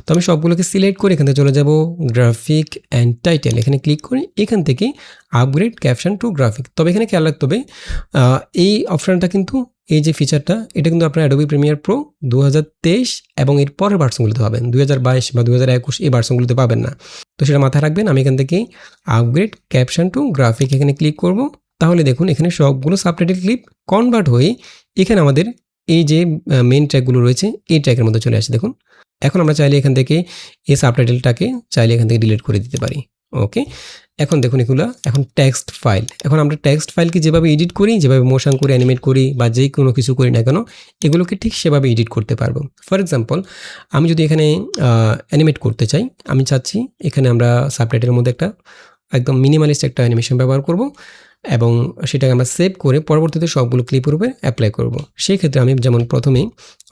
তো আমি সবগুলোকে সিলেক্ট করে এখান থেকে চলে যাব গ্রাফিক অ্যান্ড টাইটেল, এখানে ক্লিক করে এখান থেকে আপগ্রেড ক্যাপশন টু গ্রাফিক। তবে এখানে খেয়াল রাখতে হবে, এই অপশানটা কিন্তু, এই যে ফিচারটা, এটা কিন্তু আপনার অ্যাডোবি প্রিমিয়ার প্রো 2023 এবং এর পরের ভার্সনগুলোতে পাবেন, 2022 বা 2021 এই ভার্সনগুলোতে পাবেন না। তো সেটা মাথায় রাখবেন। আমি এখান থেকে আপগ্রেড ক্যাপশন টু গ্রাফিক এখানে ক্লিক করব, তাহলে দেখুন এখানে সবগুলো সাবটাইটেল ক্লিপ কনভার্ট হয়ে এখানে আমাদের এই যে মেন ট্র্যাকগুলো রয়েছে এই ট্র্যাকের মধ্যে চলে আসে। দেখুন এখন আমরা চাইলে এখান থেকে এই সাবটাইটেলটাকে চাইলে এখান থেকে ডিলিট করে দিতে পারি। ওকে, এখন দেখুন এগুলো এখন টেক্সট ফাইল। এখন আমরা টেক্সট ফাইলকে যেভাবে এডিট করি, যেভাবে মোশন করে অ্যানিমেট করি বা যে কোনো কিছু করি না কেন, এগুলোকে ঠিক সেভাবে এডিট করতে পারবো। ফর এক্সাম্পল আমি যদি এখানে অ্যানিমেট করতে চাই, আমি চাচ্ছি এখানে আমরা সাবটাইটেলের মধ্যে একটা একদম মিনিমালিস্ট একটা অ্যানিমেশন ব্যবহার করব এবং সেটাকে আমরা সেভ করে পরবর্তীতে সবগুলো ক্লিপের উপরে অ্যাপ্লাই করব। সেই ক্ষেত্রে আমি যেমন প্রথমেই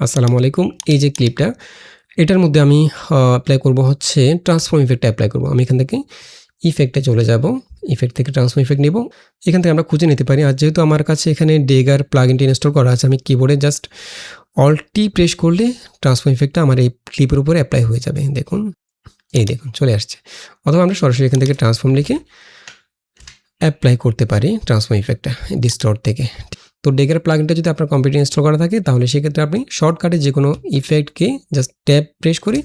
আসসালামু আলাইকুম এই যে ক্লিপটা, এটার মধ্যে আমি অ্যাপ্লাই করব হচ্ছে ট্রান্সফর্ম ইফেক্টটা অ্যাপ্লাই করব। আমি এখান থেকে ইফেক্টে চলে যাব, ইফেক্ট থেকে ট্রান্সফর্ম ইফেক্ট নেব, এখান থেকে আমরা খুঁজে নিতে পারি। আর যেহেতু আমার কাছে এখানে ডেগার প্লাগইনটি ইনস্টল করা আছে, আমি কিবোর্ডে জাস্ট অল্ট-টি প্রেস করলে ট্রান্সফর্ম ইফেক্টটা আমার এই ক্লিপের উপরে অ্যাপ্লাই হয়ে যাবে। দেখুন, এই দেখুন চলে আসছে। অথবা আমরা সরাসরি এখান থেকে ট্রান্সফর্ম লিখে অ্যাপ্লাই করতে পারি ট্রান্সফর্ম ইফেক্টটা ডিস্টর্ট থেকে। তো ডেগার প্লাগইনটা যদি আপনার কম্পিউটারে ইনস্টল করা থাকে, তাহলে সেক্ষেত্রে আপনি শর্টকাটে যে কোনো ইফেক্টকে জাস্ট ট্যাব প্রেস করে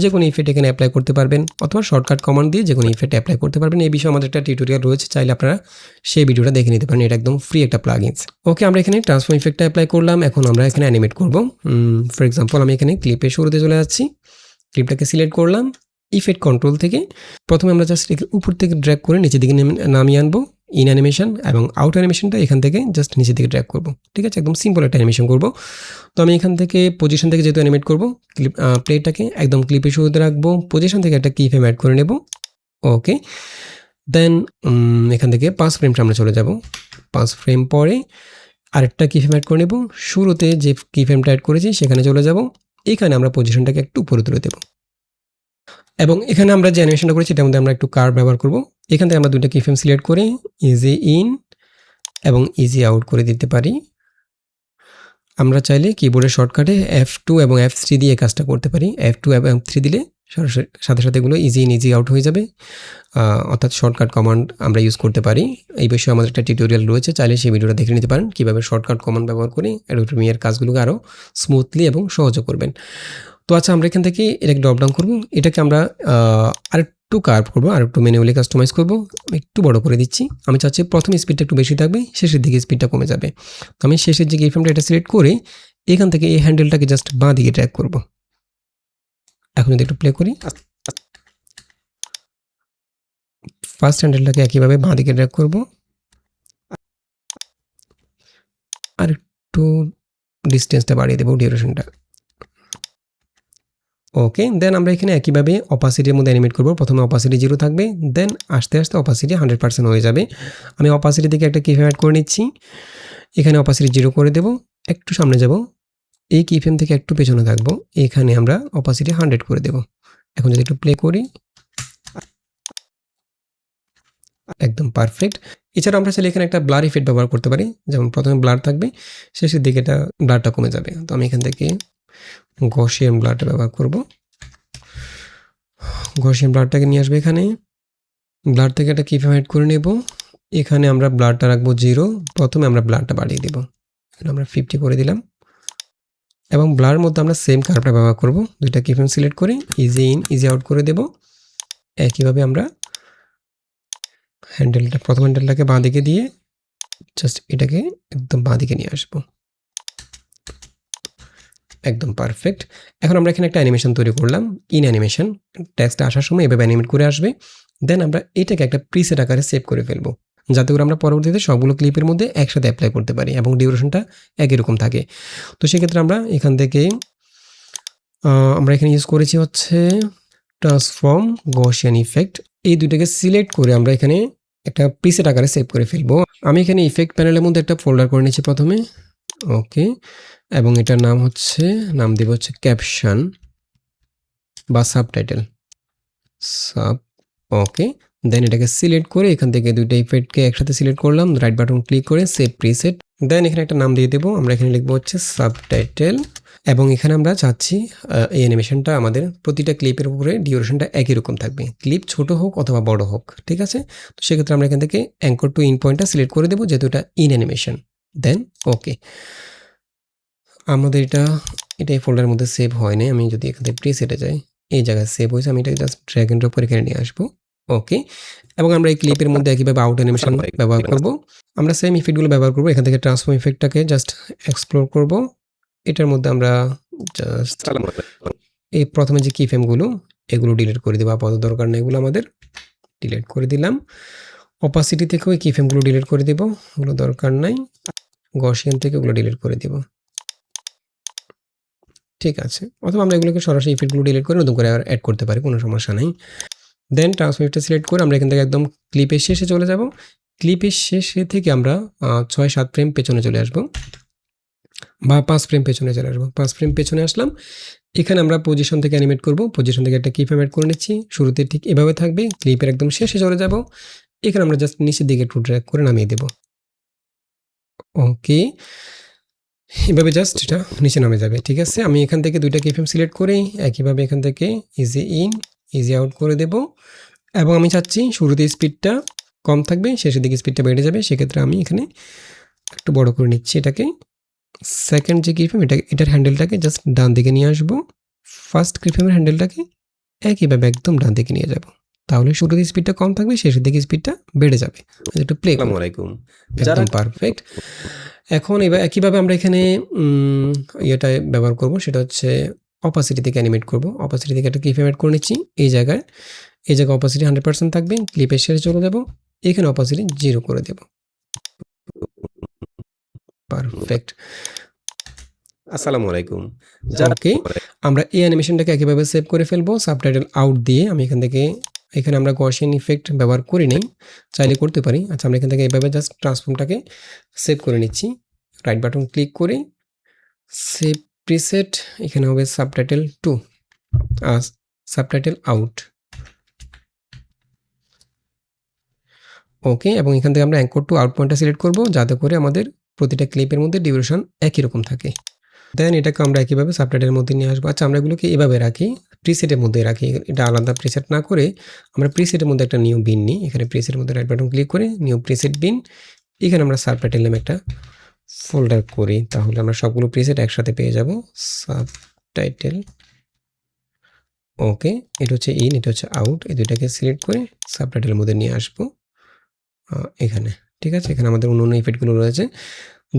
যে কোনো ইফেক্ট এখানে অ্যাপ্লাই করতে পারবেন, অথবা শর্টকাট কমান্ড দিয়ে যে কোনো ইফেক্ট অ্যাপ্লাই করতে পারবেন। এই বিষয়ে আমাদের একটা টিউটোরিয়াল রয়েছে, চাইলে আপনারা সেই ভিডিওটা দেখে নিতে পারেন। এটা একদম ফ্রি একটা প্লাগইনস। ওকে, আমরা এখানে ট্রান্সফর্ম ইফেক্টটা অ্যাপ্লাই করলাম। এখন আমরা এখানে অ্যানিমেট করব। ফর এক্সাম্পল আমি এখানে ক্লিপের শুরুতে চলে যাচ্ছি, ক্লিপটাকে সিলেক্ট করলাম, ইফেক্ট কন্ট্রোল থেকে প্রথমে আমরা জাস্ট উপর থেকে ড্র্যাগ করে নিচের দিকে নামিয়ে আনবো। ইন অ্যানিমেশন এবং আউট অ্যানিমেশনটা এখান থেকে জাস্ট নিচের দিকে ড্র্যাগ করব। ঠিক আছে, একদম সিম্পল একটা অ্যানিমেশন করব। তো আমি এখান থেকে পজিশন থেকে যেহেতু অ্যানিমেট করব, ক্লিপ প্লেটাকে একদম ক্লিপের শুরুতে রাখবো, পজিশন থেকে একটা কি ফ্রেম অ্যাড করে নেব। ওকে, দেন এখান থেকে 5 ফ্রেমটা আমরা চলে যাব। 5 ফ্রেম পরে আরেকটা কি ফ্রেম অ্যাড করে নেব। শুরুতে যে কি ফ্রেমটা অ্যাড করেছি সেখানে চলে যাব। এখানে আমরা পজিশনটাকে একটু উপরে তুলে দেব এবং এখানে আমরা যে অ্যানিমেশনটা করেছি এটার মধ্যে আমরা একটু কার্ভ ব্যবহার করব। এখান থেকে আমরা দুইটা কি ফ্রেম সিলেক্ট করে ইজি ইন এবং ইজি আউট করে দিতে পারি। আমরা চাইলে কিবোর্ডের শর্টকাটে F2 এবং F3 দিয়ে কাজটা করতে পারি। F2 এবং F3 দিলে সরাসরি সাথে সাথে এগুলো ইজি ইন ইজি আউট হয়ে যাবে। অর্থাৎ শর্টকাট কমান্ড আমরা ইউজ করতে পারি। এই বিষয়ে আমাদের একটা টিউটোরিয়াল রয়েছে, চাইলে সেই ভিডিওটা দেখে নিতে পারেন কীভাবে শর্টকাট কমান্ড ব্যবহার করে অ্যাডোবি প্রিমিয়ার কাজগুলোকে আরও স্মুথলি এবং সহজে করবেন। তো আচ্ছা, আমরা এখান থেকে এটাকে ড্রপ ডাউন করবো, এটাকে আমরা আরেকটু কার্ভ করবো, আরেকটু ম্যানুয়ালি কাস্টমাইজ করবো। আমি একটু বড় করে দিচ্ছি। আমি চাচ্ছি প্রথম স্পিডটা একটু বেশি থাকবে, শেষের দিকে স্পিডটা কমে যাবে। তো আমি শেষের যে কিফ্রেমটা এটা সিলেক্ট করে এখান থেকে এই হ্যান্ডেলটাকে জাস্ট বাঁ দিকে ড্র্যাগ করব। এখন যদি একটু প্লে করি, ফার্স্ট হ্যান্ডেলটাকে একইভাবে বাঁ দিকে ড্র্যাগ করব, আর একটু ডিস্টেন্সটা বাড়িয়ে দেবো, ডিউরেশনটা। ওকে, দেন আমরা এখানে একইভাবে অপাসিটির মধ্যে অ্যানিমেট করব। প্রথমে অপাসিটি 0 থাকবে, দেন আস্তে আস্তে অপাসিটি 100% হয়ে যাবে। আমি অপাসিটি থেকে একটা কিফ্রেম অ্যাড করে নিচ্ছি, এখানে অপাসিটি 0 করে দেব, একটু সামনে যাব, এই কিফ্রেম থেকে একটু পেছনে থাকবো, এখানে আমরা অপাসিটি 100 করে দেব। এখন যদি একটু প্লে করি, একদম পারফেক্ট। এছাড়া আমরা চাইলে এখানে একটা ব্লার ইফেক্ট ব্যবহার করতে পারি, যেমন প্রথমে ব্লার থাকবে, শেষের দিকে এটা ব্লারটা কমে যাবে। তো আমি এখান থেকে গসিয়ান ব্লারটা ব্যবহার করব। গসিয়ান ব্লারটাকে নিয়ে আসবে এখানে, ব্লার থেকে একটা কিফ্রেম অ্যাড করে নেব, এখানে আমরা ব্লারটা রাখবো 0, প্রথমে আমরা ব্লারটা বাড়িয়ে দেব, আমরা 50 করে দিলাম। এবং ব্লারের মধ্যে আমরা সেম কার্ভটা ব্যবহার করব, দুইটা কিফ্রেম সিলেক্ট করে ইজি ইন ইজি আউট করে দেব। একইভাবে আমরা হ্যান্ডেলটা, প্রথম হ্যান্ডেলটাকে বাঁ দিকে দিয়ে জাস্ট এটাকে একদম বাঁ দিকে নিয়ে আসবো, একদম পারফেক্ট। এখন আমরা এখানে একটা অ্যানিমেশন তৈরি করলাম, ইন অ্যানিমেশন। টেক্সটটা আসার সময় এভাবে অ্যানিমেট করে আসবে, দেন আমরা এটাকে একটা প্রিসেট আকারে সেভ করে ফেলবো, যাতে করে আমরা পরবর্তীতে সবগুলো ক্লিপের মধ্যে একসাথে অ্যাপ্লাই করতে পারি এবং ডিউরেশনটা একই রকম থাকে। তো সেক্ষেত্রে আমরা এখান থেকে আমরা এখানে ইউজ করেছি হচ্ছে ট্রান্সফর্ম, গসিয়ান ইফেক্ট। এই দুইটাকে সিলেক্ট করে আমরা এখানে একটা প্রিসেট আকারে সেভ করে ফেলবো। আমি এখানে ইফেক্ট প্যানেলের মধ্যে একটা ফোল্ডার করে নিচ্ছি প্রথমে, ওকে, এবং এটার নাম দিব হচ্ছে ক্যাপশন বা সাবটাইটেল, ওকে। দেন এটাকে সিলেক্ট করে এখান থেকে দুইটা ইফেক্টকে একসাথে সিলেক্ট করলাম, রাইট বাটন ক্লিক করে সেভ প্রিসেট। দেন এখানে একটা নাম দিয়ে দেবো, আমরা এখানে লিখবো হচ্ছে সাবটাইটেল। এবং এখানে আমরা চাচ্ছি এই অ্যানিমেশনটা আমাদের প্রতিটা ক্লিপের উপরে ডিউরেশনটা একই রকম থাকবে, ক্লিপ ছোট হোক অথবা বড় হোক, ঠিক আছে। তো সেক্ষেত্রে আমরা এখান থেকে অ্যাঙ্কর টু ইন পয়েন্টটা সিলেক্ট করে দেবো, যেহেতু এটা ইন অ্যানিমেশন। দেন ওকে, আমাদের এটা এই ফোল্ডারের মধ্যে সেভ হয়নি। আমি যদি এখান থেকে প্রিসেটে যাই, এই জায়গায় সেভ হয়েছে, আমি এটাকে জাস্ট ড্র্যাগ এন্ড ড্রপ করে এখানে নিয়ে আসবো, ওকে। এবং আমরা এই ক্লিপের মধ্যে একইভাবে আউট অ্যানিমেশন ব্যবহার করব। আমরা সেম ইফেক্টগুলো ব্যবহার করব, এখান থেকে ট্রান্সফর্ম ইফেক্টটাকে জাস্ট এক্সপ্লোর করব। এটার মধ্যে আমরা জাস্ট এই প্রথমে যে কিফ্রেমগুলো এগুলো ডিলিট করে দেবো, আপাতত দরকার নেই, এগুলো আমাদের ডিলিট করে দিলাম। অপাসিটি থেকেও এই কিফ্রেমগুলো ডিলিট করে দেবো, ওগুলো দরকার নাই। গসিয়ান থেকে ওগুলো ডিলিট করে দেব, ঠিক আছে। অথবা আমরা এগুলোকে সরাসরি ইফেক্টগুলো ডিলিট করে নতুন করে আবার অ্যাড করতে পারি, কোনো সমস্যা নেই। দেন ট্রান্সফর্মটা সিলেক্ট করে আমরা এখান থেকে একদম ক্লিপের শেষে চলে যাব। ক্লিপের শেষে থেকে আমরা 6-7 ফ্রেম পেছনে চলে আসব, বা 5 ফ্রেম পেছনে চলে আসবো। 5 ফ্রেম পেছনে আসলাম, এখানে আমরা পজিশন থেকে অ্যানিমেট করব। পজিশন থেকে একটা কিফ্রেম অ্যাড করে নিচ্ছি, শুরুতে ঠিক এভাবে থাকবে, ক্লিপের একদম শেষে চলে যাব, এখানে আমরা জাস্ট নিচের দিকে একটু ড্র্যাগ করে নামিয়ে দেব, ওকে। এভাবে জাস্ট এটা নিচে নামে যাবে, ঠিক আছে। আমি এখান থেকে দুইটা কিফ্রেম সিলেক্ট করে একইভাবে এখান থেকে ইজি ইন ইজি আউট করে দেব। এবং আমি চাচ্ছি শুরুতে স্পিডটা কম থাকবে, শেষের দিকে স্পিডটা বেড়ে যাবে, সেক্ষেত্রে আমি এখানে একটু বড় করে নিচ্ছি এটাকে। সেকেন্ড যে কিফ্রেম, এটার হ্যান্ডেলটাকে জাস্ট ডান দিকে নিয়ে আসবো, ফার্স্ট কিফ্রেমের হ্যান্ডেলটাকে একইভাবে একদম ডান দিকে নিয়ে যাব, তাহলে শুরুতে স্পিডটা কম থাকবে, শেষের দিকে স্পিডটা বেড়ে যাবে। একটু প্লে আলাইকুম, একদম পারফেক্ট। এখন এবার একইভাবে আমরা এখানে ইয়েটা ব্যবহার করব, সেটা হচ্ছে অপাসিটি থেকে অ্যানিমেট করব। অপাসিটি থেকে একটা কিফ্রেম অ্যাড করে নিচ্ছি, এই জায়গায় অপাসিটি 100% থাকবে, ক্লিপের শেষে চলে যাব, এখানে অপাসিটি 0 করে দেব, পারফেক্ট। আসসালামু আলাইকুম, ওকে। আমরা এই অ্যানিমেশনটাকে একইভাবে সেভ করে ফেলবো সাবটাইটেল আউট দিয়ে। আমি এখানে আমরা গসিয়ান ইফেক্ট ব্যবহার করি নাই, চাইলে করতে পারি। আচ্ছা, আমরা এখান থেকে এইভাবে জাস্ট ট্রান্সফর্মটাকে সেভ করে নিচ্ছি, রাইট বাটন ক্লিক করে সেভ প্রিসেট, এখানে হবে সাবটাইটেল 2, সাবটাইটেল আউট, ওকে। এবং এখান থেকে আমরা অ্যাঙ্কর টু আউট পয়েন্টটা সিলেক্ট করব, যাতে করে আমাদের প্রতিটা ক্লিপের মধ্যে ডিউরেশন একই রকম থাকে। দেন এটাকে আমরা একইভাবে সাবটাইটেলের মধ্যে নিয়ে আসবো। আচ্ছা আমরা এগুলোকে এভাবে রাখি, প্রিসেটের মধ্যে রাখি। এটা আলাদা প্রিসেট না করে আমরা প্রিসেটের মধ্যে একটা নিউ বিন নিই। এখানে প্রিসেটের মধ্যে রাইট বাটন ক্লিক করে নিউ প্রিসেট বিন, এখানে আমরা সাবটাইটেল নামে একটা ফোল্ডার করি, তাহলে আমরা সবগুলো প্রিসেট একসাথে পেয়ে যাব। সাবটাইটেল, ওকে, এটা হচ্ছে ইন, এটা হচ্ছে আউট, এই দুইটাকে সিলেক্ট করে সাবটাইটেলের মধ্যে নিয়ে আসবো এখানে। ঠিক আছে, এখানে আমাদের অন্য ইফেক্টগুলো রয়েছে।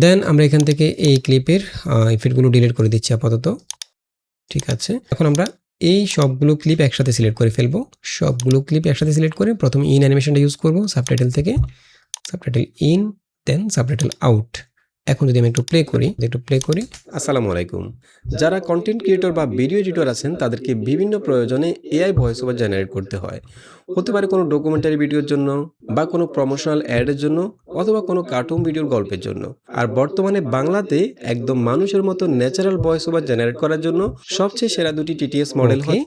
দেন আমরা এখান থেকে এই ক্লিপের ইফেক্টগুলো ডিলিট করে দিচ্ছি আপাতত। ঠিক আছে, এখন আমরা এই সবগুলো ক্লিপ একসাথে সিলেক্ট করে ফেলবো। সবগুলো ক্লিপ একসাথে সিলেক্ট করে প্রথমে ইন অ্যানিমেশনটা ইউজ করব সাবটাইটেল থেকে, subtitle in, then subtitle out. এখন যদি আমি একটু প্লে করি। আসসালামু আলাইকুম। যারা কন্টেন্ট ক্রিয়েটর বা ভিডিও এডিটর আছেন তাদেরকে বিভিন্ন প্রয়োজনে এআই ভয়েস ওভার জেনারেট করতে হয়। হতে পারে কোনো ডকুমেন্টারি ভিডিওর জন্য, বা কোনো প্রমোশনাল অ্যাডের জন্য, অথবা কোনো কার্টুন ভিডিওর গল্পের জন্য। আর বর্তমানে বাংলাতে একদম মানুষের মতো ন্যাচারাল ভয়েস ওভার জেনারেট করার জন্য সবচেয়ে সেরা দুটি টিটিএস মডেল ওকে,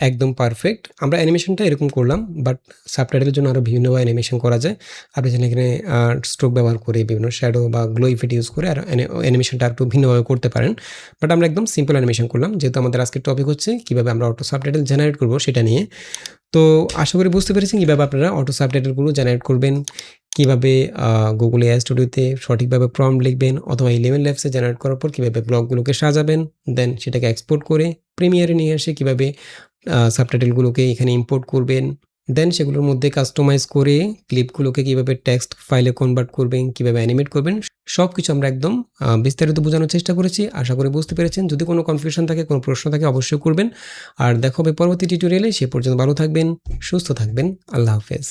একদম পারফেক্ট। আমরা অ্যানিমেশনটা এরকম করলাম, বাট সাবটাইটেলের জন্য আরও বিভিন্নভাবে অ্যানিমেশন করা যায়। আপনি যেন এখানে স্ট্রোক ব্যবহার করে বিভিন্ন শ্যাডো বা গ্লো ইফেক্ট ইউজ করে আর অ্যানিমেশনটা একটু ভিন্নভাবে করতে পারেন। বাট আমরা একদম সিম্পল অ্যানিমেশন করলাম, যেহেতু আমাদের আজকের টপিক হচ্ছে কীভাবে আমরা অটো সাবটাইটেল জেনারেট করব সেটা নিয়ে। তো আশা করি বুঝতে পেরেছেন কীভাবে আপনারা অটো সাবটাইটেলগুলো জেনারেট করবেন, কীভাবে গুগল এআই স্টুডিওতে সঠিকভাবে প্রম্পট লিখবেন, অথবা ইলেভেন ল্যাবসে জেনারেট করার পর কীভাবে ব্লগগুলোকে সাজাবেন, দেন সেটাকে এক্সপোর্ট করে প্রিমিয়ারে নিয়ে এসে কীভাবে সাবটাইটেলগুলোকে এখানে ইম্পোর্ট করবেন, দেন সেগুলোর মধ্যে কাস্টমাইজ করে ক্লিপগুলোকে কীভাবে টেক্সট ফাইলে কনভার্ট করবেন, কীভাবে অ্যানিমেট করবেন, সব কিছু আমরা একদম বিস্তারিত বোঝানোর চেষ্টা করেছি। আশা করি বুঝতে পেরেছেন। যদি কোনো কনফিউশন থাকে, কোনো প্রশ্ন থাকে, অবশ্যই করবেন। আর দেখা হবে পরবর্তী টিউটোরিয়ালে। সে পর্যন্ত ভালো থাকবেন, সুস্থ থাকবেন। আল্লাহ হাফেজ।